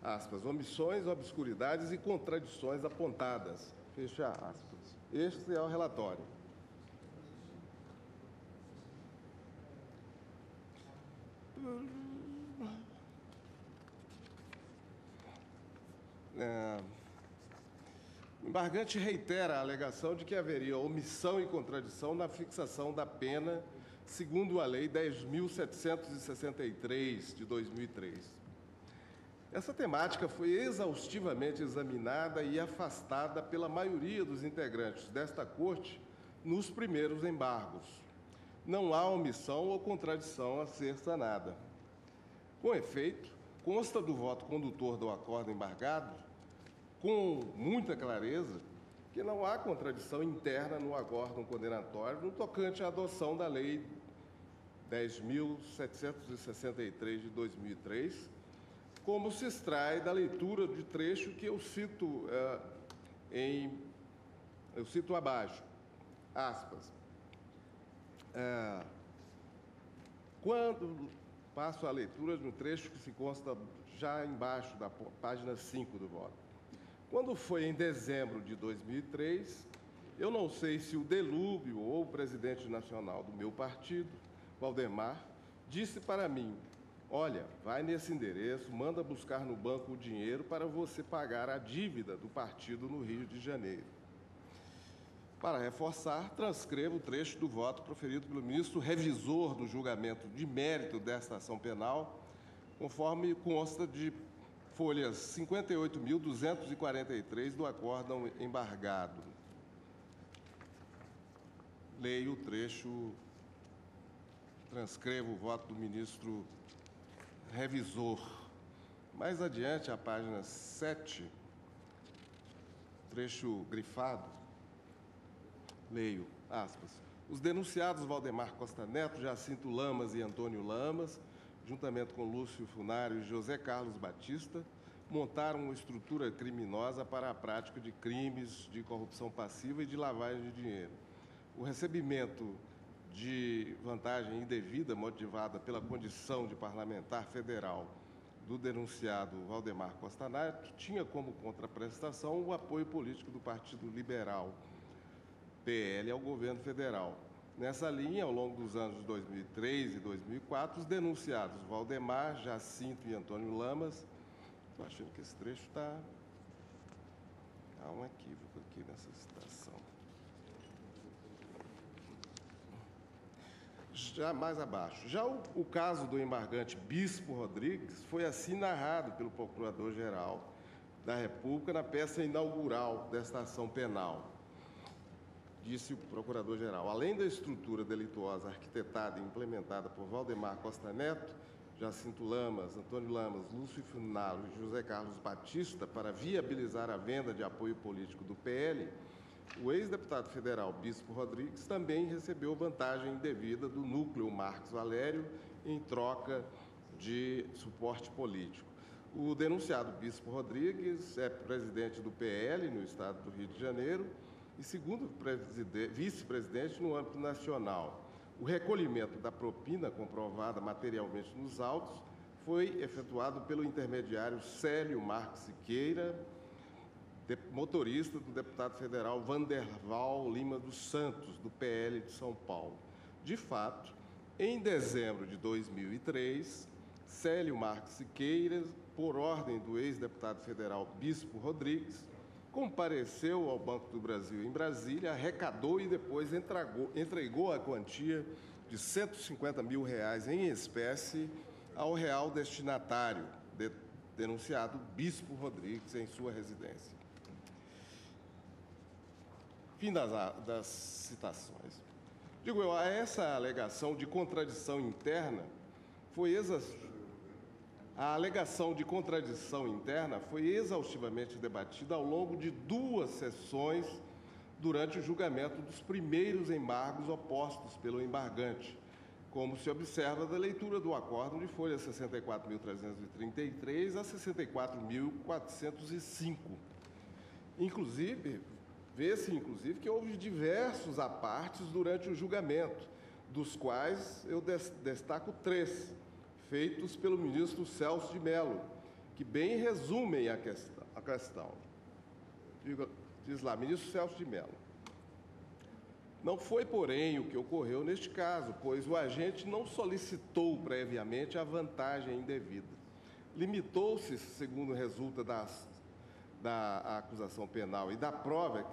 as omissões, obscuridades e contradições apontadas. Fecha aspas. Este é o relatório. O embargante reitera a alegação de que haveria omissão e contradição na fixação da pena segundo a Lei 10.763 de 2003. Essa temática foi exaustivamente examinada e afastada pela maioria dos integrantes desta Corte nos primeiros embargos. Não há omissão ou contradição a ser sanada. Com efeito, consta do voto condutor do acordo embargado, com muita clareza, que não há contradição interna no acórdão condenatório no tocante à adoção da Lei 10.763 de 2003, como se extrai da leitura de trecho que eu cito abaixo, aspas. Quando passo a leitura de um trecho que se consta já embaixo da página 5 do voto. Quando foi em dezembro de 2003, eu não sei se o Delúbio ou o presidente nacional do meu partido, Valdemar, disse para mim: olha, vai nesse endereço, manda buscar no banco o dinheiro para você pagar a dívida do partido no Rio de Janeiro. Para reforçar, transcrevo o trecho do voto proferido pelo ministro revisor do julgamento de mérito desta ação penal, conforme consta de folhas 58.243 do acórdão embargado. Leio o trecho, transcrevo o voto do ministro revisor. Mais adiante, a página 7, trecho grifado, leio, aspas, Os denunciados Valdemar Costa Neto, Jacinto Lamas e Antônio Lamas, juntamente com Lúcio Funário e José Carlos Batista, montaram uma estrutura criminosa para a prática de crimes de corrupção passiva e de lavagem de dinheiro. O recebimento de vantagem indevida motivada pela condição de parlamentar federal do denunciado Valdemar Costa Neto tinha como contraprestação o apoio político do Partido Liberal, PL, ao governo federal. Nessa linha, ao longo dos anos de 2003 e 2004, os denunciados Valdemar, Jacinto e Antônio Lamas, estou achando que esse trecho está... Há um equívoco aqui nessa citação. Já mais abaixo. Já o caso do embargante Bispo Rodrigues foi assim narrado pelo Procurador-Geral da República na peça inaugural desta ação penal. Disse o Procurador-Geral: além da estrutura delituosa arquitetada e implementada por Valdemar Costa Neto, Jacinto Lamas, Antônio Lamas, Lúcio Funário e José Carlos Batista para viabilizar a venda de apoio político do PL, o ex-deputado federal Bispo Rodrigues também recebeu vantagem indevida do núcleo Marcos Valério em troca de suporte político. O denunciado Bispo Rodrigues é presidente do PL no estado do Rio de Janeiro e segundo vice-presidente no âmbito nacional. O recolhimento da propina comprovada materialmente nos autos foi efetuado pelo intermediário Célio Marques Siqueira, motorista do deputado federal Vanderval Lima dos Santos, do PL de São Paulo. De fato, em dezembro de 2003, Célio Marques Siqueira, por ordem do ex-deputado federal Bispo Rodrigues, compareceu ao Banco do Brasil em Brasília, arrecadou e depois entregou a quantia de R$150 mil em espécie ao real destinatário, denunciado Bispo Rodrigues, em sua residência. Fim das citações. Digo eu, essa alegação de contradição interna foi A alegação de contradição interna foi exaustivamente debatida ao longo de 2 sessões durante o julgamento dos primeiros embargos opostos pelo embargante, como se observa da leitura do acórdão de folha 64.333 a 64.405. Vê-se, inclusive, que houve diversos apartes durante o julgamento, dos quais eu destaco 3, feitos pelo ministro Celso de Mello, que bem resumem a questão. Diz lá, ministro Celso de Mello: não foi, porém, o que ocorreu neste caso, pois o agente não solicitou previamente a vantagem indevida. Limitou-se, segundo resulta da acusação penal e da prova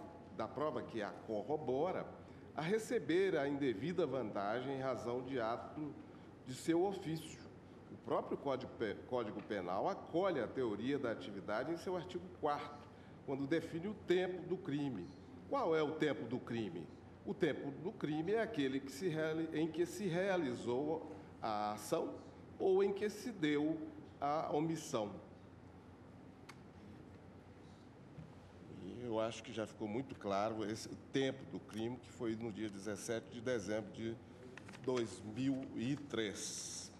que a corrobora, a receber a indevida vantagem em razão de ato de seu ofício. O próprio Código Penal acolhe a teoria da atividade em seu artigo 4º, quando define o tempo do crime. Qual é o tempo do crime? O tempo do crime é aquele em que se realizou a ação ou em que se deu a omissão. E eu acho que já ficou muito claro esse tempo do crime, que foi no dia 17 de dezembro de 2003.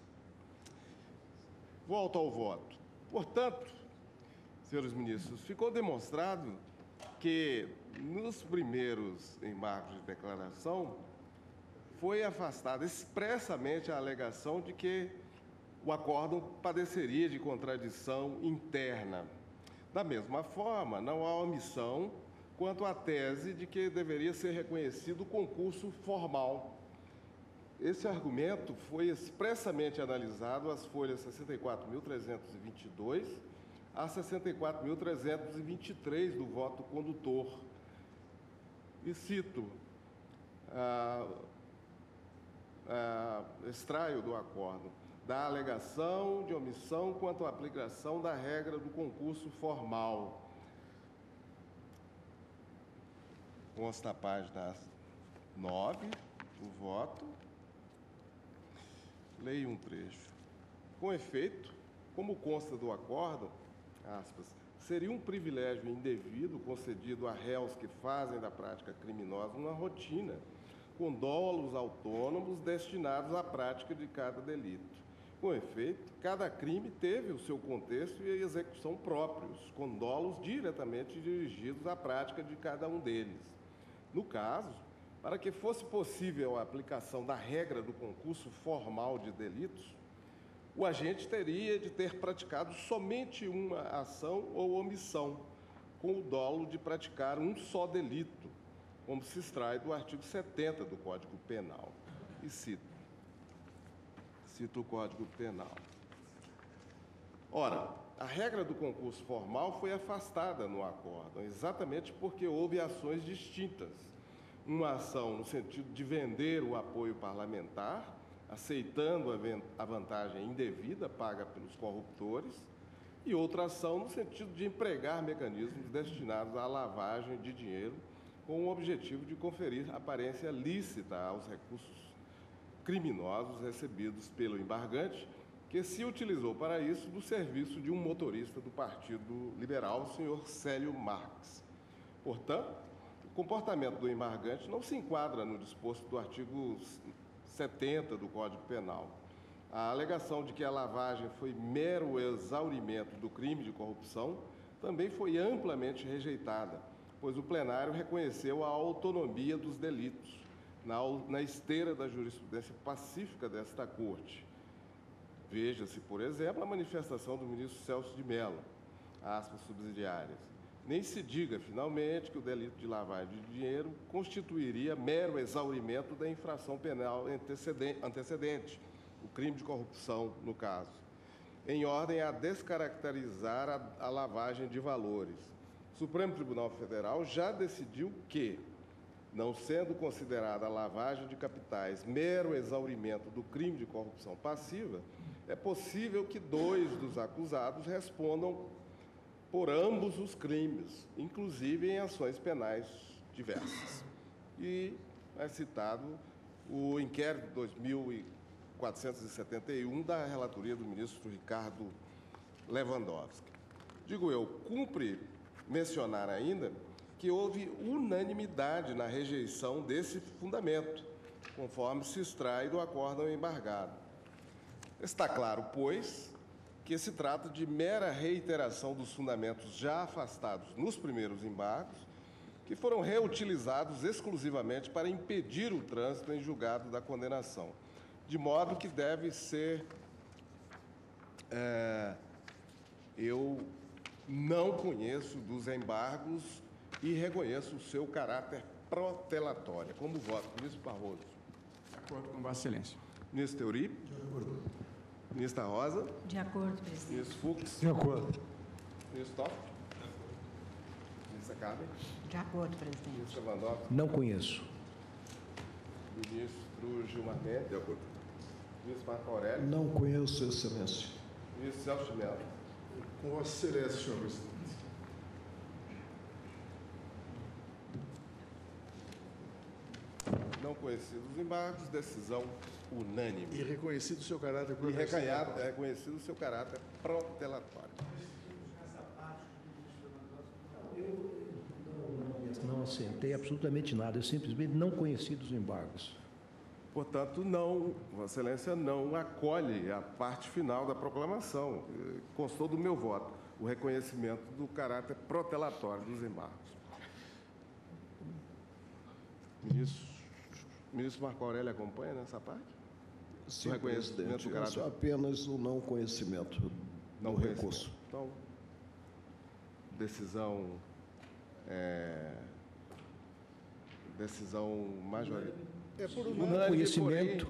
Volto ao voto. Portanto, senhores ministros, ficou demonstrado que nos primeiros embargos de declaração foi afastada expressamente a alegação de que o acórdão padeceria de contradição interna. Da mesma forma, não há omissão quanto à tese de que deveria ser reconhecido o concurso formal. Esse argumento foi expressamente analisado às folhas 64.322 a 64.323 do voto condutor. E cito, extraio do acórdão, da alegação de omissão quanto à aplicação da regra do concurso formal. Consta a página 9 do voto. Leio um trecho. Com efeito, como consta do acórdão, aspas, seria um privilégio indevido concedido a réus que fazem da prática criminosa uma rotina, com dólos autônomos destinados à prática de cada delito. Com efeito, cada crime teve o seu contexto e a execução próprios, com dólos diretamente dirigidos à prática de cada um deles. No caso, para que fosse possível a aplicação da regra do concurso formal de delitos, o agente teria de ter praticado somente uma ação ou omissão, com o dolo de praticar um só delito, como se extrai do artigo 70 do Código Penal. E cito o Código Penal. Ora, a regra do concurso formal foi afastada no acórdão, exatamente porque houve ações distintas. Uma ação no sentido de vender o apoio parlamentar, aceitando a vantagem indevida paga pelos corruptores, e outra ação no sentido de empregar mecanismos destinados à lavagem de dinheiro com o objetivo de conferir aparência lícita aos recursos criminosos recebidos pelo embargante, que se utilizou para isso do serviço de um motorista do Partido Liberal, o senhor Célio Marques. Portanto, o comportamento do embargante não se enquadra no disposto do artigo 70 do Código Penal. A alegação de que a lavagem foi mero exaurimento do crime de corrupção também foi amplamente rejeitada, pois o plenário reconheceu a autonomia dos delitos, na esteira da jurisprudência pacífica desta Corte. Veja-se, por exemplo, a manifestação do ministro Celso de Mello, aspas subsidiárias. Nem se diga, finalmente, que o delito de lavagem de dinheiro constituiria mero exaurimento da infração penal antecedente, o crime de corrupção, no caso, em ordem a descaracterizar a lavagem de valores. O Supremo Tribunal Federal já decidiu que, não sendo considerada a lavagem de capitais mero exaurimento do crime de corrupção passiva, é possível que 2 dos acusados respondam por ambos os crimes, inclusive em ações penais diversas. E é citado o inquérito 2471 da relatoria do ministro Ricardo Lewandowski. Digo eu, cumpre mencionar ainda que houve unanimidade na rejeição desse fundamento, conforme se extrai do acórdão embargado. Está claro, pois, que se trata de mera reiteração dos fundamentos já afastados nos primeiros embargos, que foram reutilizados exclusivamente para impedir o trânsito em julgado da condenação, de modo que deve ser... eu não conheço dos embargos e reconheço o seu caráter protelatório. Como voto, ministro Barroso? De acordo com Vossa Excelência. Ministro Teori? De acordo. Ministra Rosa? De acordo, presidente. Ministro Fux? De acordo. Ministro Toff? Ministra Carmen? De acordo, presidente. Ministro Lewandowski? Não conheço. Ministro Gilmar Mendes? De acordo. Ministro Marco Aurélio? Não conheço, Excelência. Ministro Celso de Mello? Com Vossa Excelência, senhor presidente. Não conhecidos os embargos, decisão unânime. E reconhecido o seu caráter protelatório. E reconhecido o seu caráter protelatório. Eu não assentei absolutamente nada, eu simplesmente não conheci dos embargos. Portanto, não, Vossa Excelência não acolhe a parte final da proclamação. Constou do meu voto o reconhecimento do caráter protelatório dos embargos. Ministro Marco Aurélio acompanha nessa parte? Sim, presidente. Apenas o não conhecimento do recurso. Então, decisão majoritária. Por unânime, conhecimento.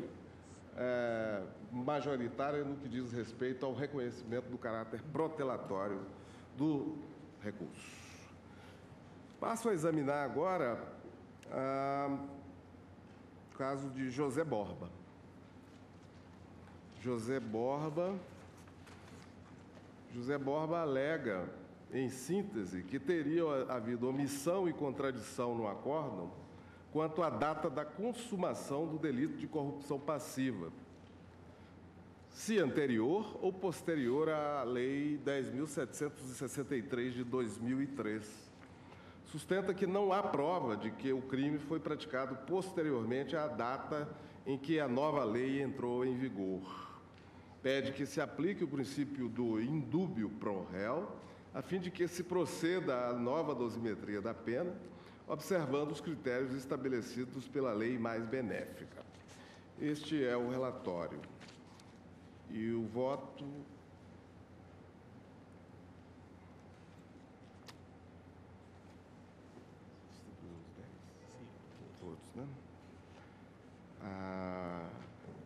Majoritária no que diz respeito ao reconhecimento do caráter protelatório do recurso. Passo a examinar agora o caso de José Borba. José Borba alega, em síntese, que teria havido omissão e contradição no acórdão quanto à data da consumação do delito de corrupção passiva, se anterior ou posterior à Lei 10.763 de 2003. sustenta que não há prova de que o crime foi praticado posteriormente à data em que a nova lei entrou em vigor. Pede que se aplique o princípio do indúbio pro réu, a fim de que se proceda à nova dosimetria da pena, observando os critérios estabelecidos pela lei mais benéfica. Este é o relatório. E o voto...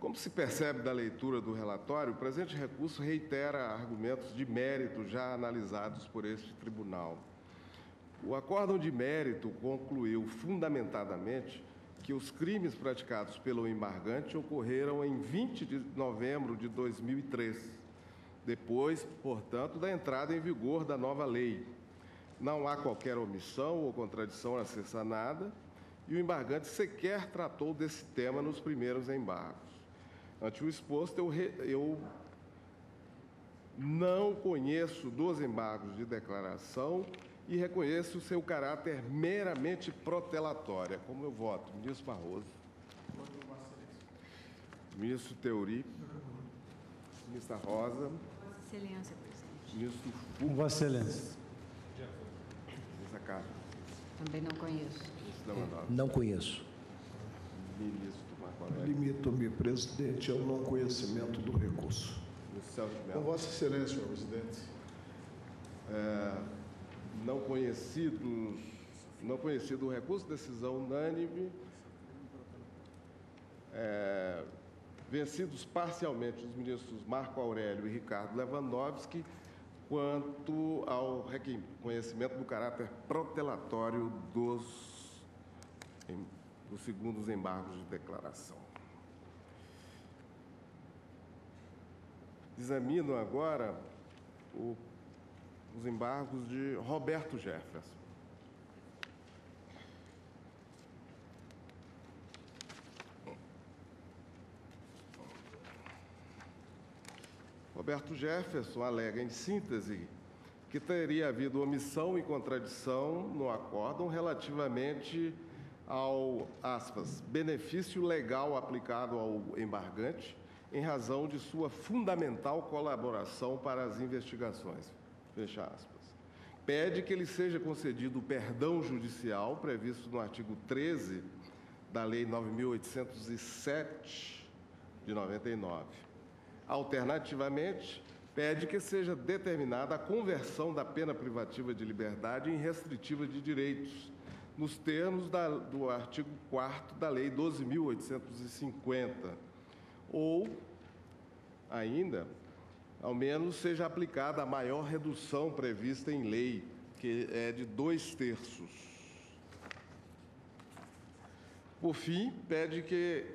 Como se percebe da leitura do relatório, o presente recurso reitera argumentos de mérito já analisados por este tribunal. O acórdão de mérito concluiu fundamentadamente que os crimes praticados pelo embargante ocorreram em 20 de novembro de 2003, depois, portanto, da entrada em vigor da nova lei. Não há qualquer omissão ou contradição a ser sanada, e o embargante sequer tratou desse tema nos primeiros embargos. Ante o exposto, eu não conheço dos embargos de declaração e reconheço o seu caráter meramente protelatório. Como eu voto? Ministro Barroso. Ministro Teori. Ministra Rosa. Vossa Excelência, presidente. Ministro Fux. Vossa Excelência. Ministra Carla. Também não conheço. Não conheço. Ministro Marco Aurélio. Limito-me, presidente, ao não conhecimento do recurso. Com Vossa Excelência, senhor presidente. Não conhecido o recurso, decisão unânime. Vencidos parcialmente os ministros Marco Aurélio e Ricardo Lewandowski, quanto ao reconhecimento do caráter protelatório dos segundos embargos de declaração. Examino agora os embargos de Roberto Jefferson. Roberto Jefferson alega, em síntese, que teria havido omissão e contradição no acórdão relativamente ao, aspas, benefício legal aplicado ao embargante em razão de sua fundamental colaboração para as investigações. Fecha aspas. Pede que lhe seja concedido o perdão judicial previsto no artigo 13 da Lei 9.807, de 99. Alternativamente, pede que seja determinada a conversão da pena privativa de liberdade em restritiva de direitos, nos termos do artigo 4º da Lei 12.850, ou, ainda, ao menos seja aplicada a maior redução prevista em lei, que é de 2/3. Por fim, pede que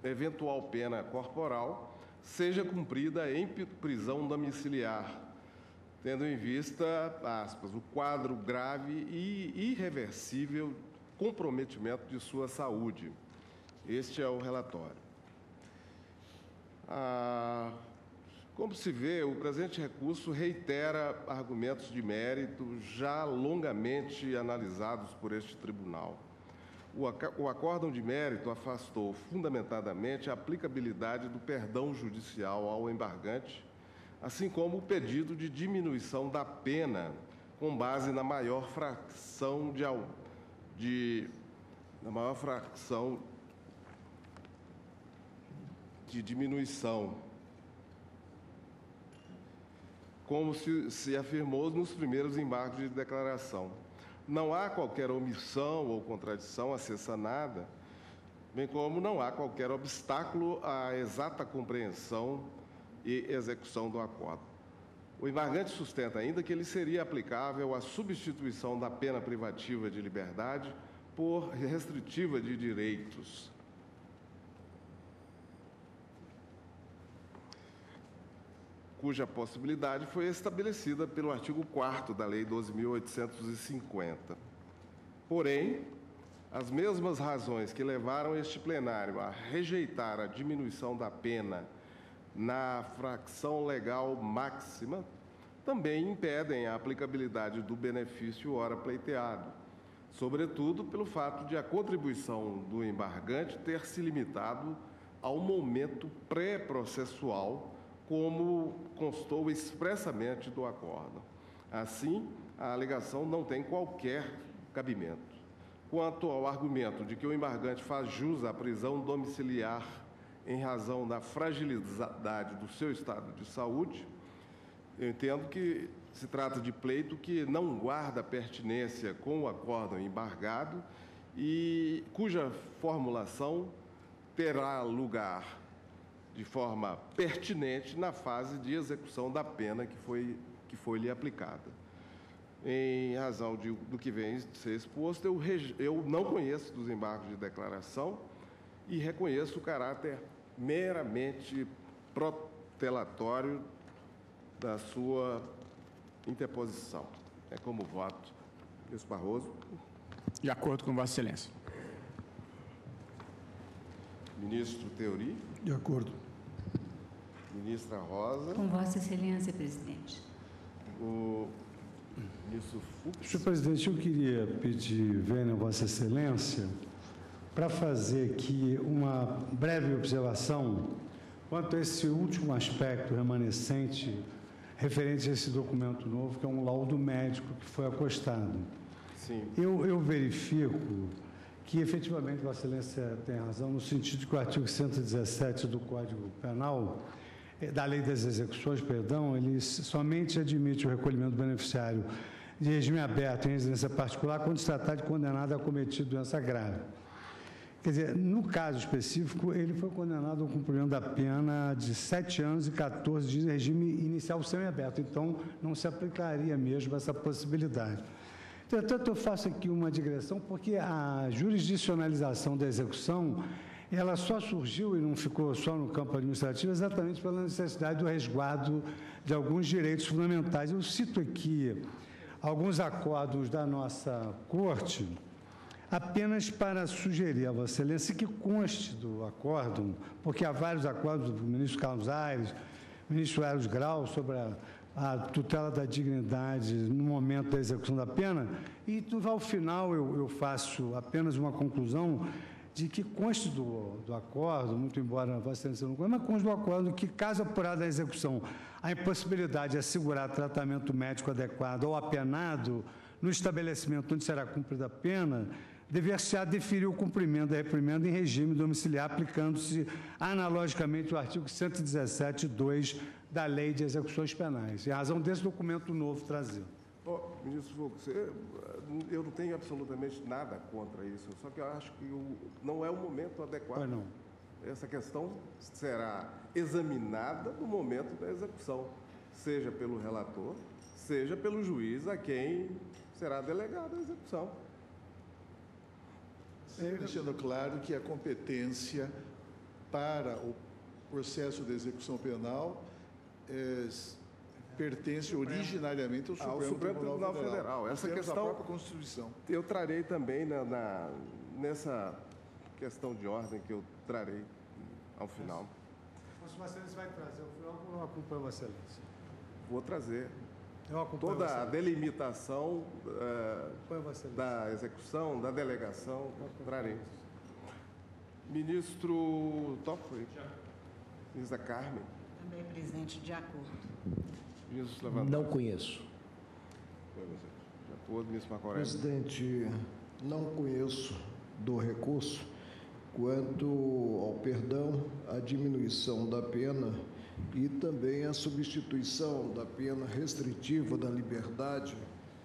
eventual pena corporal seja cumprida em prisão domiciliar, tendo em vista, aspas, o quadro grave e irreversível comprometimento de sua saúde. Este é o relatório. Como se vê, o presente recurso reitera argumentos de mérito já longamente analisados por este tribunal. O acórdão de mérito afastou fundamentadamente a aplicabilidade do perdão judicial ao embargante, assim como o pedido de diminuição da pena com base na maior fração de diminuição, como se afirmou nos primeiros embargos de declaração. Não há qualquer omissão ou contradição a ser sanada, bem como não há qualquer obstáculo à exata compreensão e execução do acordo. O embargante sustenta ainda que ele seria aplicável à substituição da pena privativa de liberdade por restritiva de direitos. Cuja possibilidade foi estabelecida pelo artigo 4º da Lei 12.850. Porém, as mesmas razões que levaram este plenário a rejeitar a diminuição da pena na fracção legal máxima também impedem a aplicabilidade do benefício ora pleiteado, sobretudo pelo fato de a contribuição do embargante ter se limitado ao momento pré-processual, como constou expressamente do acórdão. Assim, a alegação não tem qualquer cabimento. Quanto ao argumento de que o embargante faz jus à prisão domiciliar em razão da fragilidade do seu estado de saúde, eu entendo que se trata de pleito que não guarda pertinência com o acórdão embargado e cuja formulação terá lugar de forma pertinente na fase de execução da pena que foi-lhe aplicada. Em razão do que vem de ser exposto, eu não conheço dos embargos de declaração e reconheço o caráter meramente protelatório da sua interposição. É como voto. Ministro Barroso. De acordo com Vossa Excelência. Ministro Theory. De acordo. Ministra Rosa. Com Vossa Excelência, presidente. O ministro Fux. Senhor presidente, eu queria pedir, vênia Vossa Excelência, para fazer aqui uma breve observação quanto a esse último aspecto remanescente referente a esse documento novo, que é um laudo médico que foi acostado. Sim. Eu verifico que, efetivamente, Vossa Excelência tem razão, no sentido de que o artigo 117 do Código Penal, da Lei das Execuções, perdão, ele somente admite o recolhimento do beneficiário de regime aberto em residência particular quando se tratar de condenado a cometer doença grave. Quer dizer, no caso específico, ele foi condenado ao cumprimento da pena de 7 anos e 14 dias de regime inicial semiaberto. Então, não se aplicaria mesmo essa possibilidade. Entretanto, eu faço aqui uma digressão, porque a jurisdicionalização da execução, ela só surgiu e não ficou só no campo administrativo exatamente pela necessidade do resguardo de alguns direitos fundamentais. Eu cito aqui alguns acórdãos da nossa Corte, apenas para sugerir a Vossa Excelência que conste do acórdão, porque há vários acórdãos do ministro Carlos Aires, ministro Eros Grau, sobre a tutela da dignidade no momento da execução da pena, e ao final eu faço apenas uma conclusão de que conste do acórdão, muito embora a Vossa Excelência não conheça, mas conste do acórdão que, caso apurada a execução, a impossibilidade de assegurar tratamento médico adequado ao apenado no estabelecimento onde será cumprida a pena, dever-se-á deferir o cumprimento da reprimenda em regime domiciliar, aplicando-se analogicamente o artigo 117.2 da Lei de Execuções Penais, em razão desse documento novo trazido. Ministro Fux, eu não tenho absolutamente nada contra isso, só que eu acho que não é o momento adequado. Pois não. Essa questão será examinada no momento da execução, seja pelo relator, seja pelo juiz a quem será delegada a execução. Deixando claro que a competência para o processo de execução penal pertence originariamente ao Supremo Tribunal Federal. Essa questão, a própria Constituição. Eu trarei também nessa questão de ordem que eu trarei ao final. Vossa Excelência vai trazer ao final ou eu acompanho Vossa Excelência? Vou trazer. Toda a delimitação da execução, da delegação, trarei. Ministro Toffoli. Ministra Carmen. Também, presidente, de acordo. Ministro Levantado. Não conheço. De acordo, ministro Macorelli. Presidente, não conheço do recurso quanto ao perdão, à diminuição da pena e também a substituição da pena restritiva da liberdade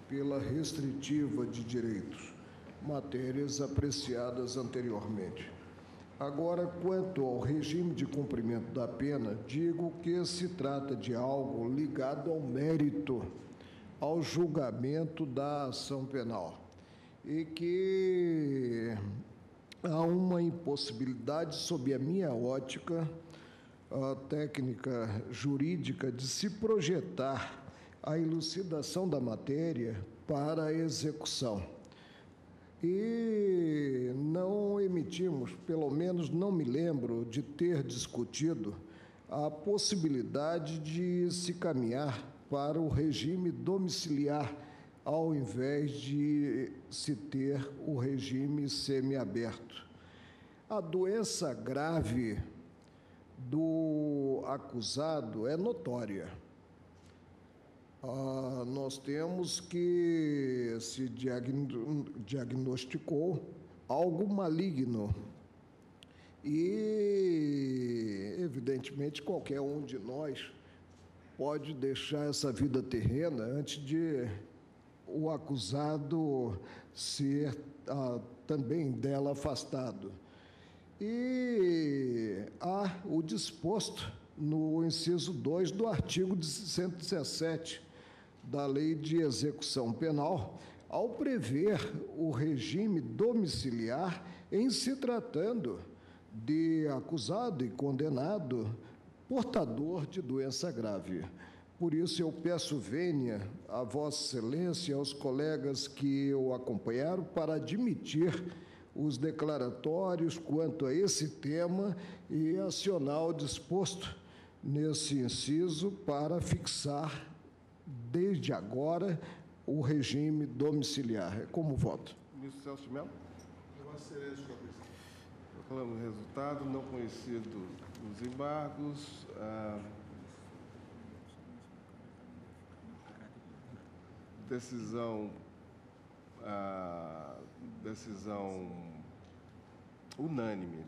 pela restritiva de direitos, matérias apreciadas anteriormente. Agora, quanto ao regime de cumprimento da pena, digo que se trata de algo ligado ao mérito, ao julgamento da ação penal, e que há uma impossibilidade, sob a minha ótica, a técnica jurídica, de se projetar a elucidação da matéria para a execução. E não emitimos, pelo menos não me lembro de ter discutido a possibilidade de se caminhar para o regime domiciliar ao invés de se ter o regime semiaberto. A doença grave do acusado é notória. Nós temos que se diagnosticou algo maligno e, evidentemente, qualquer um de nós pode deixar essa vida terrena antes de o acusado ser também dela afastado. E há o disposto no inciso 2 do artigo 117 da Lei de Execução Penal, ao prever o regime domiciliar em se tratando de acusado e condenado portador de doença grave. Por isso, eu peço vênia a Vossa Excelência e aos colegas que o acompanharam para admitir os declaratórios quanto a esse tema e acionar o disposto nesse inciso para fixar, desde agora, o regime domiciliar. É como voto. Ministro Celso de Mello. Vossa Excelência, senhor presidente. Proclamamos o resultado, não conhecido os embargos. Decisão unânime.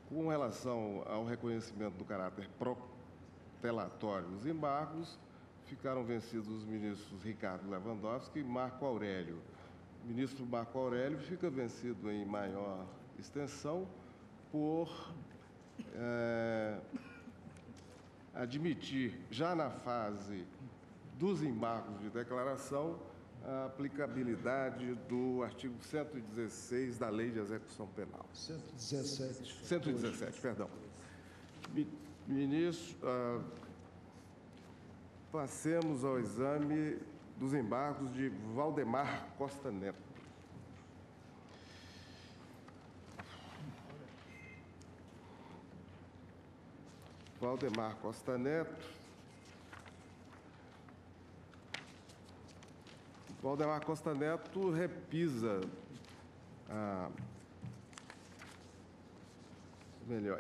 Com relação ao reconhecimento do caráter protelatório dos embargos, ficaram vencidos os ministros Ricardo Lewandowski e Marco Aurélio. O ministro Marco Aurélio fica vencido em maior extensão por admitir, já na fase dos embargos de declaração, a aplicabilidade do artigo 116 da Lei de Execução Penal. 117, perdão. Ministro, passemos ao exame dos embargos de Valdemar Costa Neto. Valdemar Costa Neto. Valdemar Costa Neto repisa,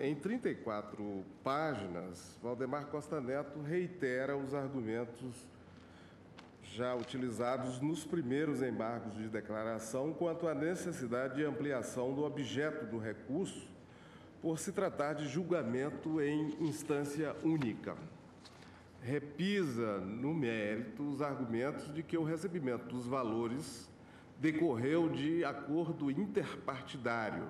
em 34 páginas, Valdemar Costa Neto reitera os argumentos já utilizados nos primeiros embargos de declaração quanto à necessidade de ampliação do objeto do recurso por se tratar de julgamento em instância única. Repisa no mérito os argumentos de que o recebimento dos valores decorreu de acordo interpartidário,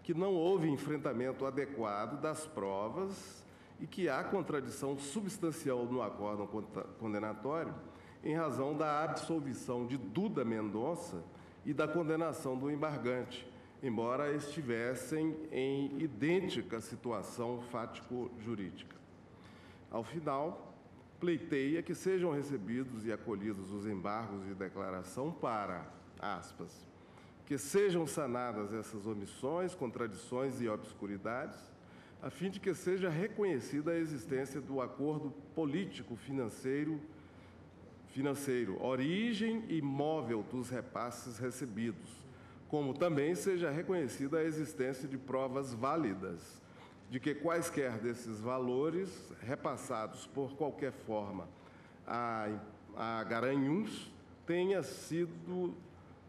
que não houve enfrentamento adequado das provas e que há contradição substancial no acórdão condenatório em razão da absolvição de Duda Mendonça e da condenação do embargante, embora estivessem em idêntica situação fático-jurídica. Ao final, pleiteia que sejam recebidos e acolhidos os embargos de declaração para, aspas, que sejam sanadas essas omissões, contradições e obscuridades, a fim de que seja reconhecida a existência do acordo político-financeiro, origem e móvel dos repasses recebidos, como também seja reconhecida a existência de provas válidas de que quaisquer desses valores repassados por qualquer forma a garanhuns tenha sido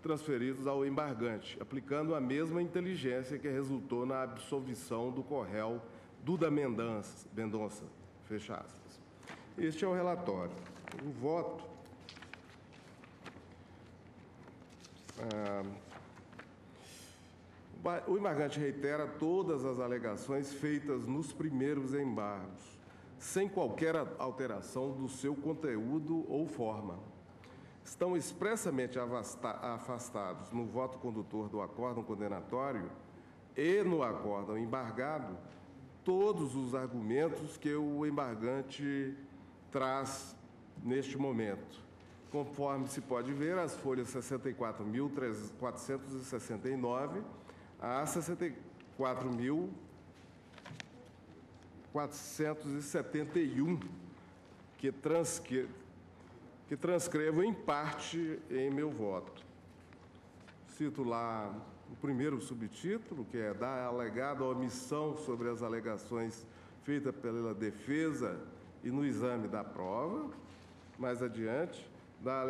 transferidos ao embargante, aplicando a mesma inteligência que resultou na absolvição do co-réu Duda Mendonça, fecha aspas. Este é o relatório. O voto o embargante reitera todas as alegações feitas nos primeiros embargos, sem qualquer alteração do seu conteúdo ou forma. Estão expressamente afastados no voto condutor do acórdão condenatório e no acórdão embargado todos os argumentos que o embargante traz neste momento. Conforme se pode ver, as folhas 64.469 a 64.471, que que transcrevo em parte em meu voto. Cito lá o primeiro subtítulo, que é da alegada omissão sobre as alegações feitas pela defesa e no exame da prova. Mais adiante, da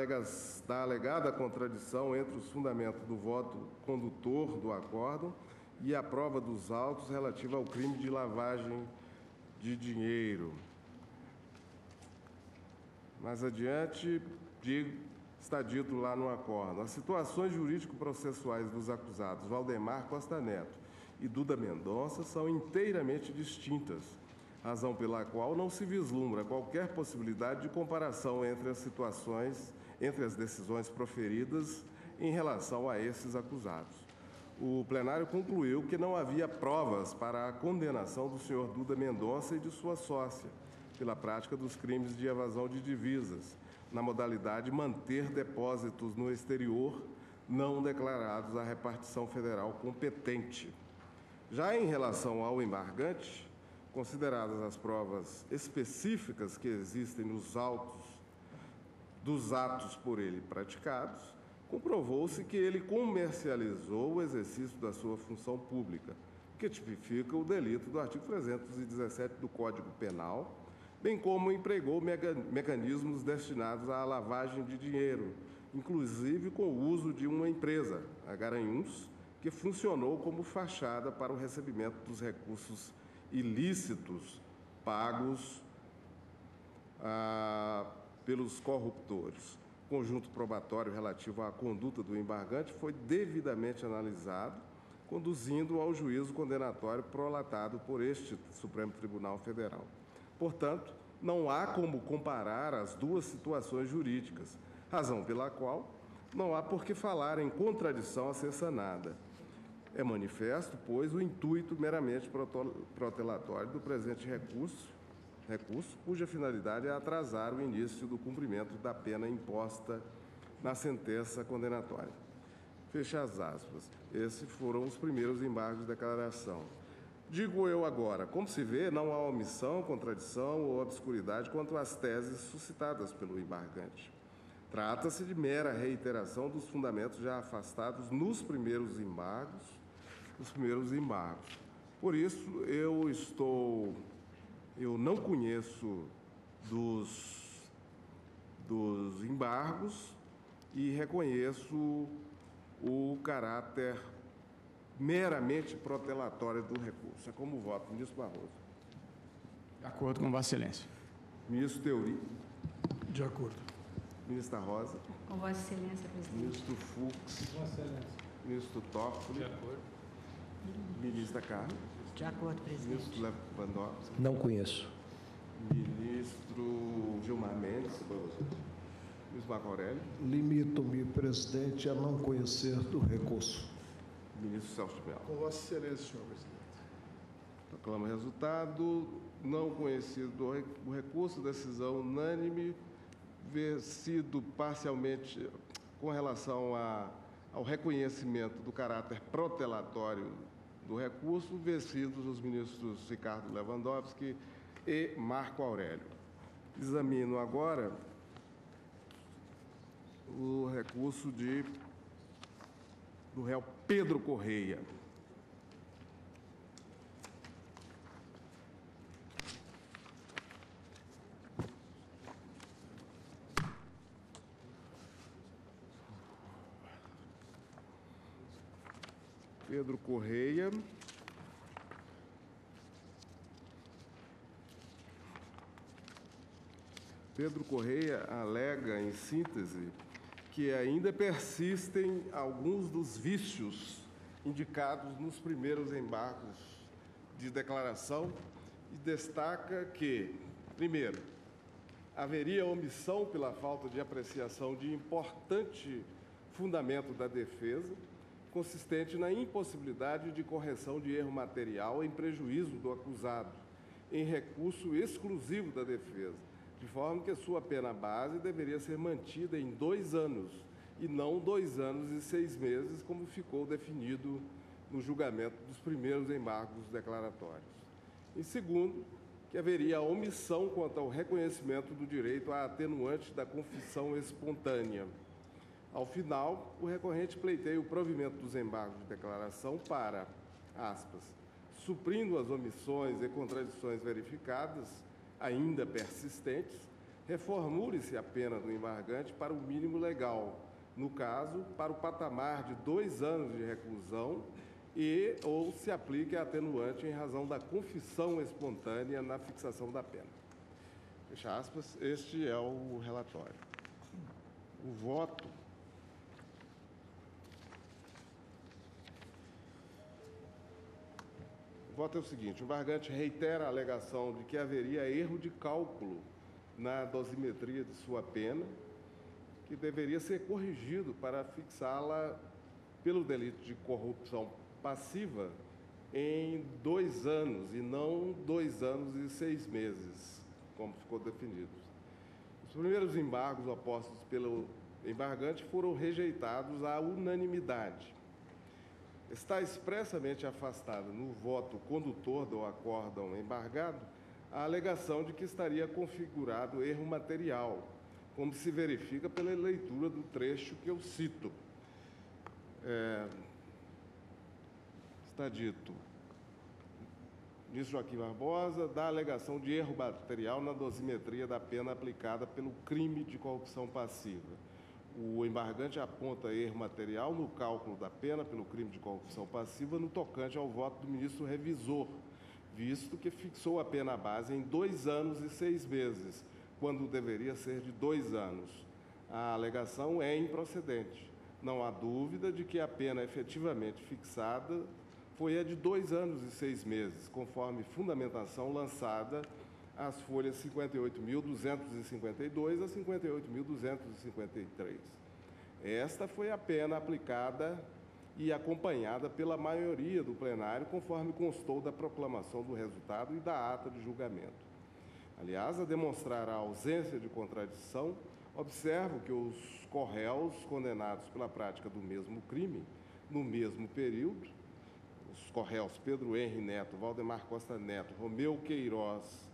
alegada contradição entre os fundamentos do voto condutor do acórdão e a prova dos autos relativa ao crime de lavagem de dinheiro. Mais adiante, está dito lá no acórdão: as situações jurídico-processuais dos acusados Valdemar Costa Neto e Duda Mendonça são inteiramente distintas, razão pela qual não se vislumbra qualquer possibilidade de comparação entre as decisões proferidas em relação a esses acusados. O plenário concluiu que não havia provas para a condenação do senhor Duda Mendonça e de sua sócia pela prática dos crimes de evasão de divisas, na modalidade manter depósitos no exterior não declarados à repartição federal competente. Já em relação ao embargante, consideradas as provas específicas que existem nos autos dos atos por ele praticados, comprovou-se que ele comercializou o exercício da sua função pública, que tipifica o delito do artigo 317 do Código Penal, bem como empregou mecanismos destinados à lavagem de dinheiro, inclusive com o uso de uma empresa, a Garanhuns, que funcionou como fachada para o recebimento dos recursos ilícitos pagos pelos corruptores. O conjunto probatório relativo à conduta do embargante foi devidamente analisado, conduzindo ao juízo condenatório prolatado por este Supremo Tribunal Federal. Portanto, não há como comparar as duas situações jurídicas, razão pela qual não há por que falar em contradição a ser sanada. É manifesto, pois, o intuito meramente protelatório do presente recurso, cuja finalidade é atrasar o início do cumprimento da pena imposta na sentença condenatória. Fecha as aspas. Esses foram os primeiros embargos de declaração. Digo eu agora, como se vê, não há omissão, contradição ou obscuridade quanto às teses suscitadas pelo embargante. Trata-se de mera reiteração dos fundamentos já afastados nos primeiros embargos. Por isso, eu não conheço dos embargos e reconheço o caráter meramente protelatória do recurso. É como voto. Ministro Barroso. De acordo com Vossa Excelência. Ministro Theory. De acordo. Ministra Rosa. Com Vossa Excelência, presidente. Ministro Fux. Vossa Excelência. Ministro Toffoli. De acordo. Ministra Carla. De acordo, presidente. Ministro Lewandowski. Não conheço. Ministro Gilmar Mendes. Ministro Marco Aurélio. Limito-me, presidente, a não conhecer do recurso. Ministro Celso de Mello. Com Vossa Excelência, senhor presidente. Proclamo o resultado. Não conhecido o recurso, decisão unânime, vencido parcialmente com relação ao reconhecimento do caráter protelatório do recurso, vencidos os ministros Ricardo Lewandowski e Marco Aurélio. Examino agora o recurso do réu Pedro Correia. Pedro Correia. Pedro Correia alega, em síntese, que ainda persistem alguns dos vícios indicados nos primeiros embargos de declaração e destaca que, primeiro, haveria omissão pela falta de apreciação de importante fundamento da defesa, consistente na impossibilidade de correção de erro material em prejuízo do acusado, em recurso exclusivo da defesa, de forma que sua pena base deveria ser mantida em 2 anos, e não 2 anos e 6 meses, como ficou definido no julgamento dos primeiros embargos declaratórios. Em segundo, que haveria omissão quanto ao reconhecimento do direito à atenuante da confissão espontânea. Ao final, o recorrente pleiteia o provimento dos embargos de declaração para, aspas, suprindo as omissões e contradições verificadas, ainda persistentes, reformule-se a pena do embargante para o mínimo legal, no caso, para o patamar de 2 anos de reclusão e ou se aplique a atenuante em razão da confissão espontânea na fixação da pena. Fecha aspas, este é o relatório. O voto é o seguinte: o embargante reitera a alegação de que haveria erro de cálculo na dosimetria de sua pena, que deveria ser corrigido para fixá-la pelo delito de corrupção passiva em 2 anos e não 2 anos e 6 meses, como ficou definido. Os primeiros embargos opostos pelo embargante foram rejeitados à unanimidade. Está expressamente afastada no voto condutor do acórdão embargado a alegação de que estaria configurado erro material, como se verifica pela leitura do trecho que eu cito. Está dito, ministro Joaquim Barbosa, da alegação de erro material na dosimetria da pena aplicada pelo crime de corrupção passiva. O embargante aponta erro material no cálculo da pena pelo crime de corrupção passiva no tocante ao voto do ministro revisor, visto que fixou a pena base em 2 anos e 6 meses, quando deveria ser de 2 anos. A alegação é improcedente. Não há dúvida de que a pena efetivamente fixada foi a de 2 anos e 6 meses, conforme fundamentação lançada às folhas 58.252 a 58.253. Esta foi a pena aplicada e acompanhada pela maioria do plenário, conforme constou da proclamação do resultado e da ata de julgamento. Aliás, a demonstrar a ausência de contradição, observo que os corréus condenados pela prática do mesmo crime, no mesmo período, os corréus Pedro Henri Neto, Valdemar Costa Neto, Romeu Queiroz,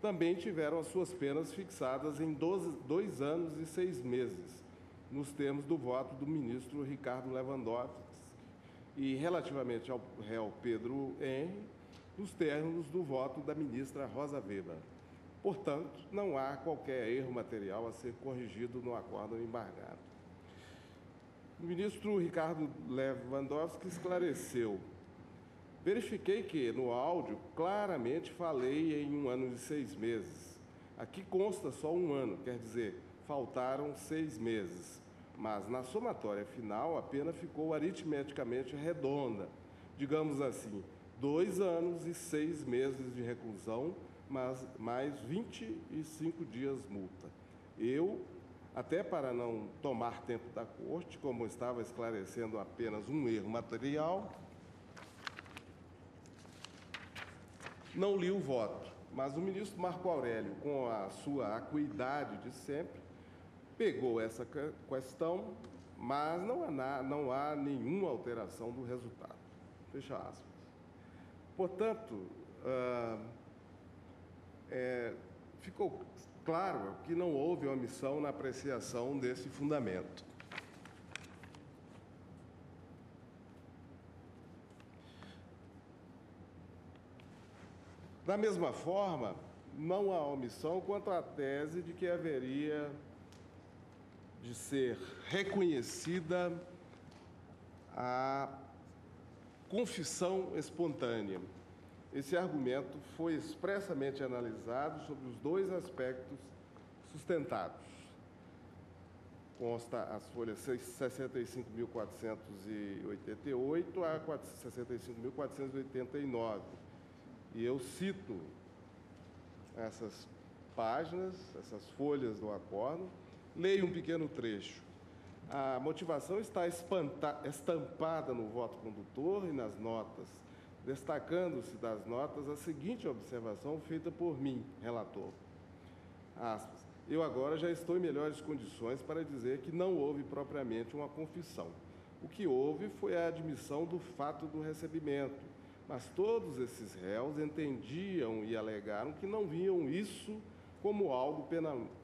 também tiveram as suas penas fixadas em 2 anos e 6 meses, nos termos do voto do ministro Ricardo Lewandowski, e relativamente ao réu Pedro Henri, nos termos do voto da ministra Rosa Weber. Portanto, não há qualquer erro material a ser corrigido no acórdão embargado. O ministro Ricardo Lewandowski esclareceu: verifiquei que, no áudio, claramente falei em 1 ano e 6 meses. Aqui consta só 1 ano, quer dizer, faltaram 6 meses. Mas, na somatória final, a pena ficou aritmeticamente redonda. Digamos assim, 2 anos e 6 meses de reclusão, mas mais 25 dias multa. Eu, até para não tomar tempo da corte, como estava esclarecendo apenas um erro material, não li o voto, mas o ministro Marco Aurélio, com a sua acuidade de sempre, pegou essa questão, mas não há nenhuma alteração do resultado. Fecha aspas. Portanto, ficou claro que não houve omissão na apreciação desse fundamento. Da mesma forma, não há omissão quanto à tese de que haveria de ser reconhecida a confissão espontânea. Esse argumento foi expressamente analisado sobre os 2 aspectos sustentados. Consta as folhas 65.488 a 65.489. E eu cito essas páginas, essas folhas do acórdão, leio um pequeno trecho. A motivação está estampada no voto condutor e nas notas, destacando-se das notas a seguinte observação feita por mim, relator. Aspas, eu agora já estou em melhores condições para dizer que não houve propriamente uma confissão. O que houve foi a admissão do fato do recebimento, Mas todos esses réus entendiam e alegaram que não viam isso como algo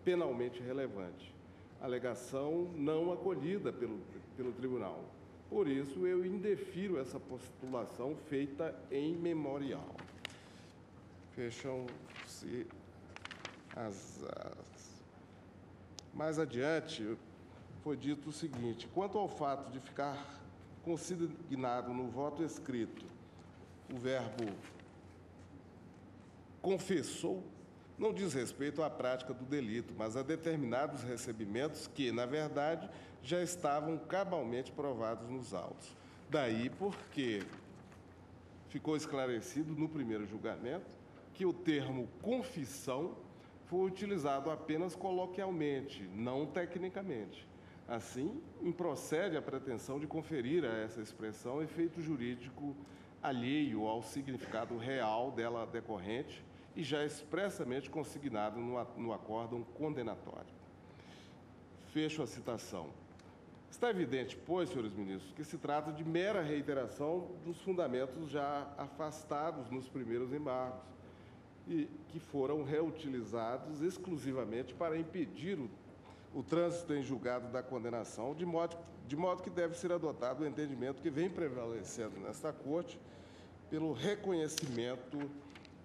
penalmente relevante. Alegação não acolhida pelo tribunal. Por isso, eu indefiro essa postulação feita em memorial. Fecham-se as... Mais adiante, foi dito o seguinte: quanto ao fato de ficar consignado no voto escrito o verbo confessou, não diz respeito à prática do delito, mas a determinados recebimentos que, na verdade, já estavam cabalmente provados nos autos. Daí porque ficou esclarecido no primeiro julgamento que o termo confissão foi utilizado apenas coloquialmente, não tecnicamente. Assim, improcede a pretensão de conferir a essa expressão efeito jurídico alheio ao significado real dela decorrente e já expressamente consignado no acórdão condenatório. Fecho a citação. Está evidente, pois, senhores ministros, que se trata de mera reiteração dos fundamentos já afastados nos primeiros embargos e que foram reutilizados exclusivamente para impedir o trânsito em julgado da condenação, de modo que deve ser adotado o entendimento que vem prevalecendo nesta Corte pelo reconhecimento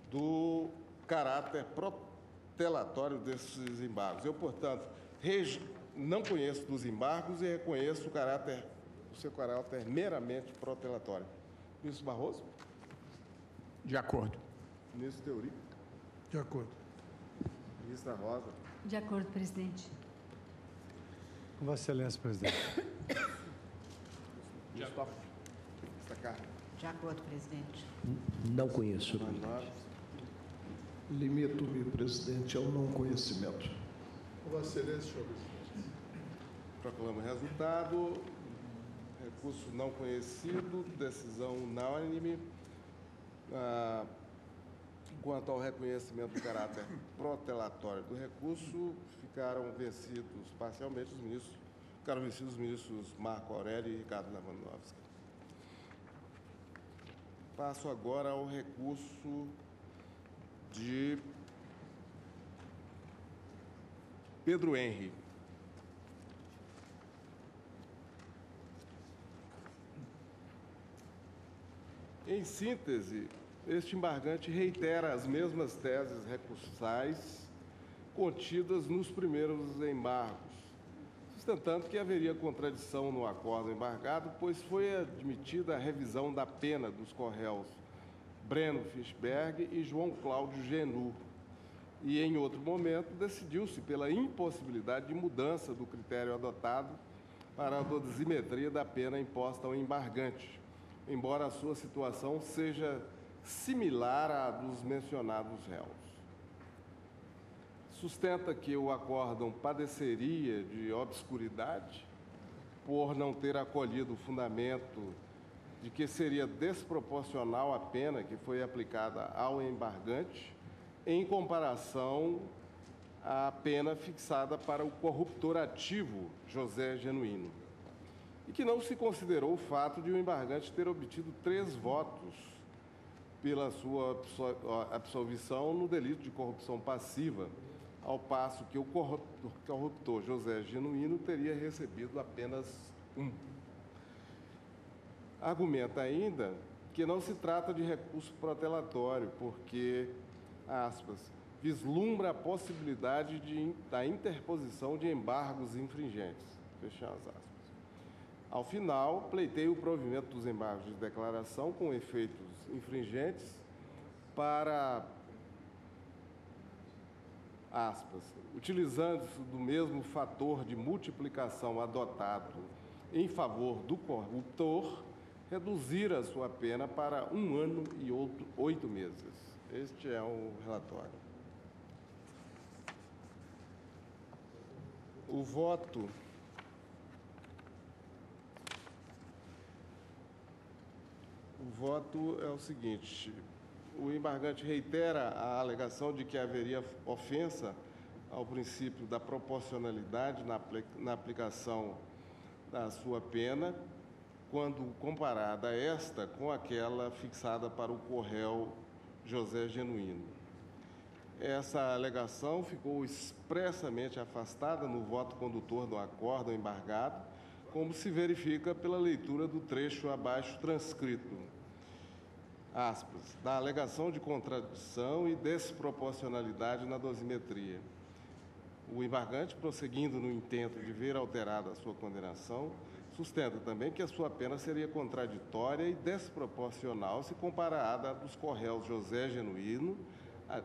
do caráter protelatório desses embargos. Eu, portanto, não conheço dos embargos e reconheço o seu caráter meramente protelatório. Ministro Barroso? De acordo. Ministro Teori? De acordo. Ministra Rosa? De acordo, presidente. Com Vossa Excelência, presidente. Ministro Toffoli? Ministra Carla? De acordo, presidente. Não conheço. Limito-me, presidente, ao não conhecimento. Vossa Excelência, senhor presidente. Proclamo o resultado. Recurso não conhecido, decisão unânime. Quanto ao reconhecimento do caráter protelatório do recurso, ficaram vencidos parcialmente os ministros Marco Aurélio e Ricardo Lewandowski. Passo agora ao recurso de Pedro Henri. Em síntese, este embargante reitera as mesmas teses recursais contidas nos primeiros embargos, sustentando que haveria contradição no acordo embargado, pois foi admitida a revisão da pena dos corréus Breno Fischberg e João Cláudio Genu, e, em outro momento, decidiu-se pela impossibilidade de mudança do critério adotado para a dosimetria da pena imposta ao embargante, embora a sua situação seja similar à dos mencionados réus. Sustenta que o acórdão padeceria de obscuridade por não ter acolhido o fundamento de que seria desproporcional a pena que foi aplicada ao embargante em comparação à pena fixada para o corruptor ativo José Genuíno, e que não se considerou o fato de o embargante ter obtido 3 votos pela sua absolvição no delito de corrupção passiva, ao passo que o corruptor José Genuíno teria recebido apenas 1. Argumenta ainda que não se trata de recurso protelatório, porque, aspas, vislumbra a possibilidade da interposição de embargos infringentes. Fecham as aspas. Ao final, pleiteia o provimento dos embargos de declaração com efeitos infringentes para, aspas, utilizando-se do mesmo fator de multiplicação adotado em favor do corruptor, reduzir a sua pena para 1 ano e 8 meses. Este é o relatório. O voto é o seguinte: o embargante reitera a alegação de que haveria ofensa ao princípio da proporcionalidade na aplicação da sua pena quando comparada esta com aquela fixada para o co-réu José Genuíno. Essa alegação ficou expressamente afastada no voto condutor do acórdão embargado, como se verifica pela leitura do trecho abaixo transcrito. Aspas, da alegação de contradição e desproporcionalidade na dosimetria. O embargante, prosseguindo no intento de ver alterada a sua condenação, sustenta também que a sua pena seria contraditória e desproporcional se comparada à dos co-réus José Genuíno,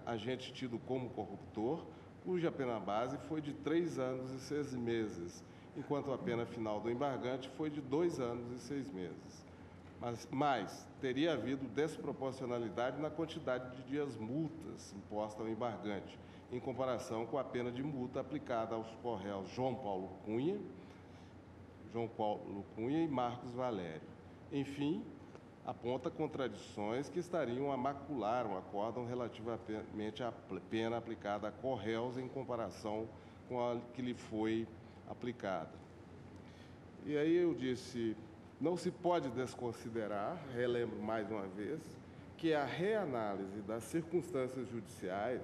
agente tido como corruptor, cuja pena base foi de 3 anos e 6 meses, enquanto a pena final do embargante foi de 2 anos e 6 meses. Mas teria havido desproporcionalidade na quantidade de dias multas imposta ao embargante, em comparação com a pena de multa aplicada aos co-réus João Paulo Cunha e Marcos Valério. Enfim, aponta contradições que estariam a macular o acórdão relativamente à pena aplicada a co-réus em comparação com a que lhe foi aplicada. E aí eu disse, não se pode desconsiderar, relembro mais uma vez, que a reanálise das circunstâncias judiciais,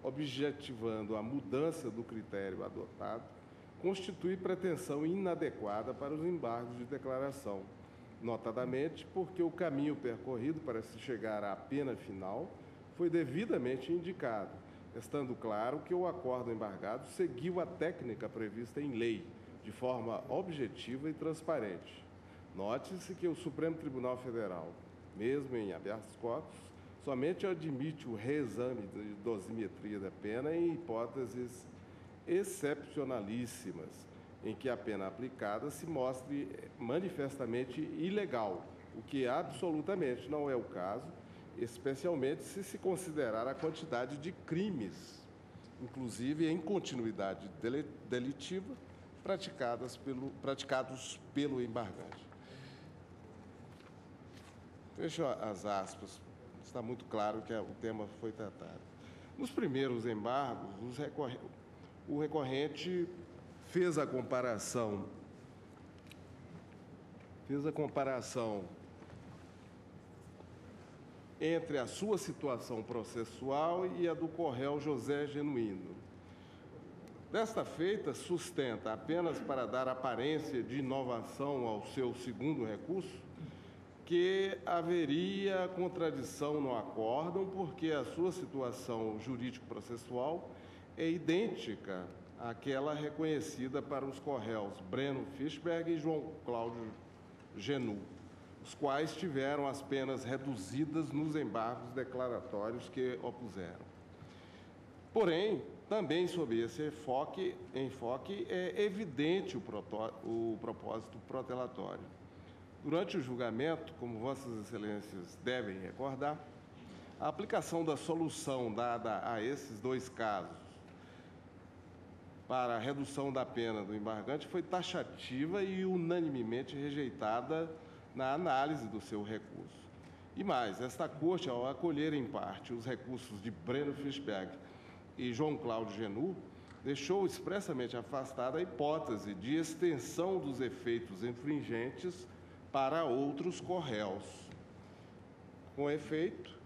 objetivando a mudança do critério adotado, constitui pretensão inadequada para os embargos de declaração, notadamente porque o caminho percorrido para se chegar à pena final foi devidamente indicado, estando claro que o acórdão embargado seguiu a técnica prevista em lei, de forma objetiva e transparente. Note-se que o Supremo Tribunal Federal, mesmo em habeas corpus, somente admite o reexame de dosimetria da pena em hipóteses excepcionalíssimas, em que a pena aplicada se mostre manifestamente ilegal, o que absolutamente não é o caso, especialmente se se considerar a quantidade de crimes, inclusive em continuidade delitiva, praticados pelo embargante. Fecho as aspas, está muito claro que o tema foi tratado. Nos primeiros embargos, o recorrente fez a comparação entre a sua situação processual e a do co-réu José Genuíno. Desta feita, sustenta, apenas para dar aparência de inovação ao seu segundo recurso, que haveria contradição no acórdão, porque a sua situação jurídico-processual é idêntica àquela reconhecida para os co-réus Breno Fischberg e João Cláudio Genu, os quais tiveram as penas reduzidas nos embargos declaratórios que opuseram. Porém, também sob esse enfoque é evidente o propósito protelatório. Durante o julgamento, como Vossas Excelências devem recordar, a aplicação da solução dada a esses dois casos para a redução da pena do embargante foi taxativa e unanimemente rejeitada na análise do seu recurso. E mais, esta Corte, ao acolher em parte os recursos de Breno Fischberg e João Cláudio Genu, deixou expressamente afastada a hipótese de extensão dos efeitos infringentes para outros co-réus. Com efeito,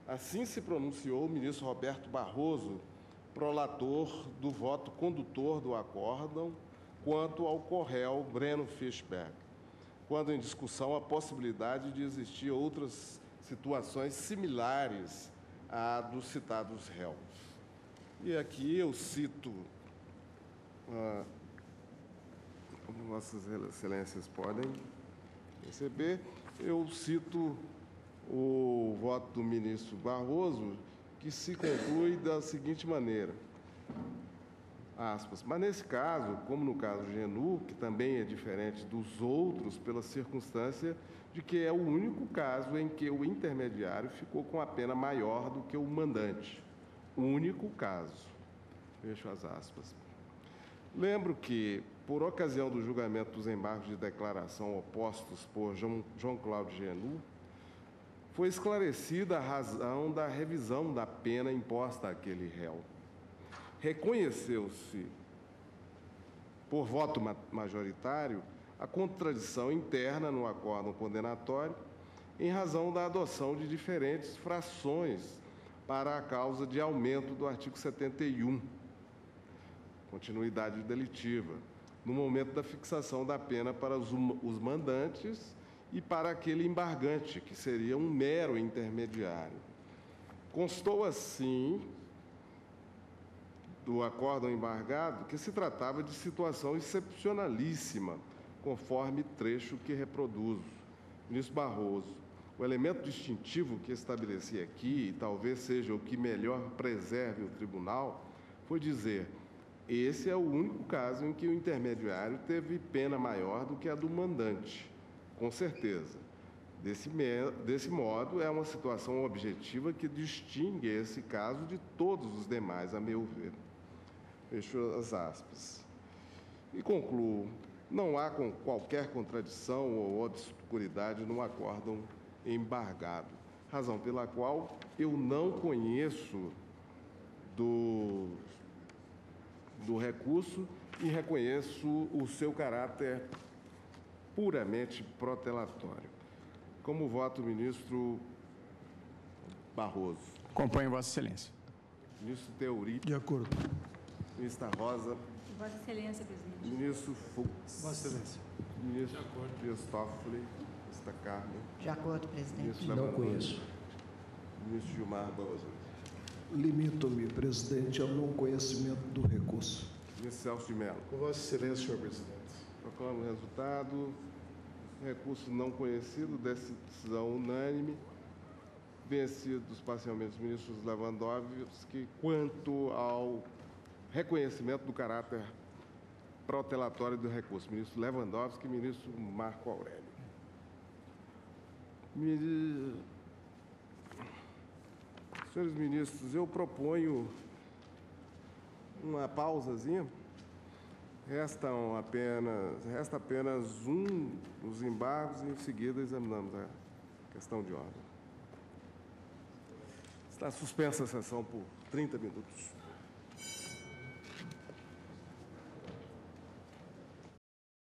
assim se pronunciou o ministro Roberto Barroso, prolator do voto condutor do acórdão quanto ao co-réu Breno Fischberg, quando em discussão a possibilidade de existir outras situações similares à dos citados réus. E aqui eu cito, como Vossas Excelências podem receber, eu cito o voto do ministro Barroso, que se conclui da seguinte maneira, aspas, mas nesse caso, como no caso Genu, que também é diferente dos outros pela circunstância de que é o único caso em que o intermediário ficou com a pena maior do que o mandante. Único caso. Fecho as aspas. Lembro que, por ocasião do julgamento dos embargos de declaração opostos por João Cláudio Genu, foi esclarecida a razão da revisão da pena imposta àquele réu. Reconheceu-se, por voto majoritário, a contradição interna no acórdão condenatório em razão da adoção de diferentes frações para a causa de aumento do artigo 71, continuidade delitiva, no momento da fixação da pena para os mandantes e para aquele embargante, que seria um mero intermediário. Constou, assim, do acórdão embargado que se tratava de situação excepcionalíssima, conforme trecho que reproduzo. Ministro Barroso, o elemento distintivo que estabeleci aqui, e talvez seja o que melhor preserve o tribunal, foi dizer: esse é o único caso em que o intermediário teve pena maior do que a do mandante, com certeza. Desse modo, é uma situação objetiva que distingue esse caso de todos os demais, a meu ver. Fecho as aspas. E concluo: não há qualquer contradição ou obscuridade no acórdão embargado, razão pela qual eu não conheço do recurso e reconheço o seu caráter puramente protelatório. Como voto, ministro Barroso? Acompanho Vossa Excelência. Ministro Theory. De acordo. Ministra Rosa. Vossa Excelência, presidente. Ministro Fux. Vossa Excelência. Ministro Dias Toffoli. Ministra Carmen. De acordo, presidente. Não conheço. Ministro Gilmar Barroso. Limito-me, presidente, ao não conhecimento do recurso. Ministro Celso de Mello. Com Vossa Excelência, senhor presidente. Proclamo o resultado. Recurso não conhecido, decisão unânime. Vencidos parcialmente os ministros Lewandowski quanto ao reconhecimento do caráter protelatório do recurso. Ministro Lewandowski e ministro Marco Aurélio. Senhores ministros, eu proponho uma pausazinha. Resta apenas um dos embargos e em seguida examinamos a questão de ordem. Está suspensa a sessão por 30 minutos.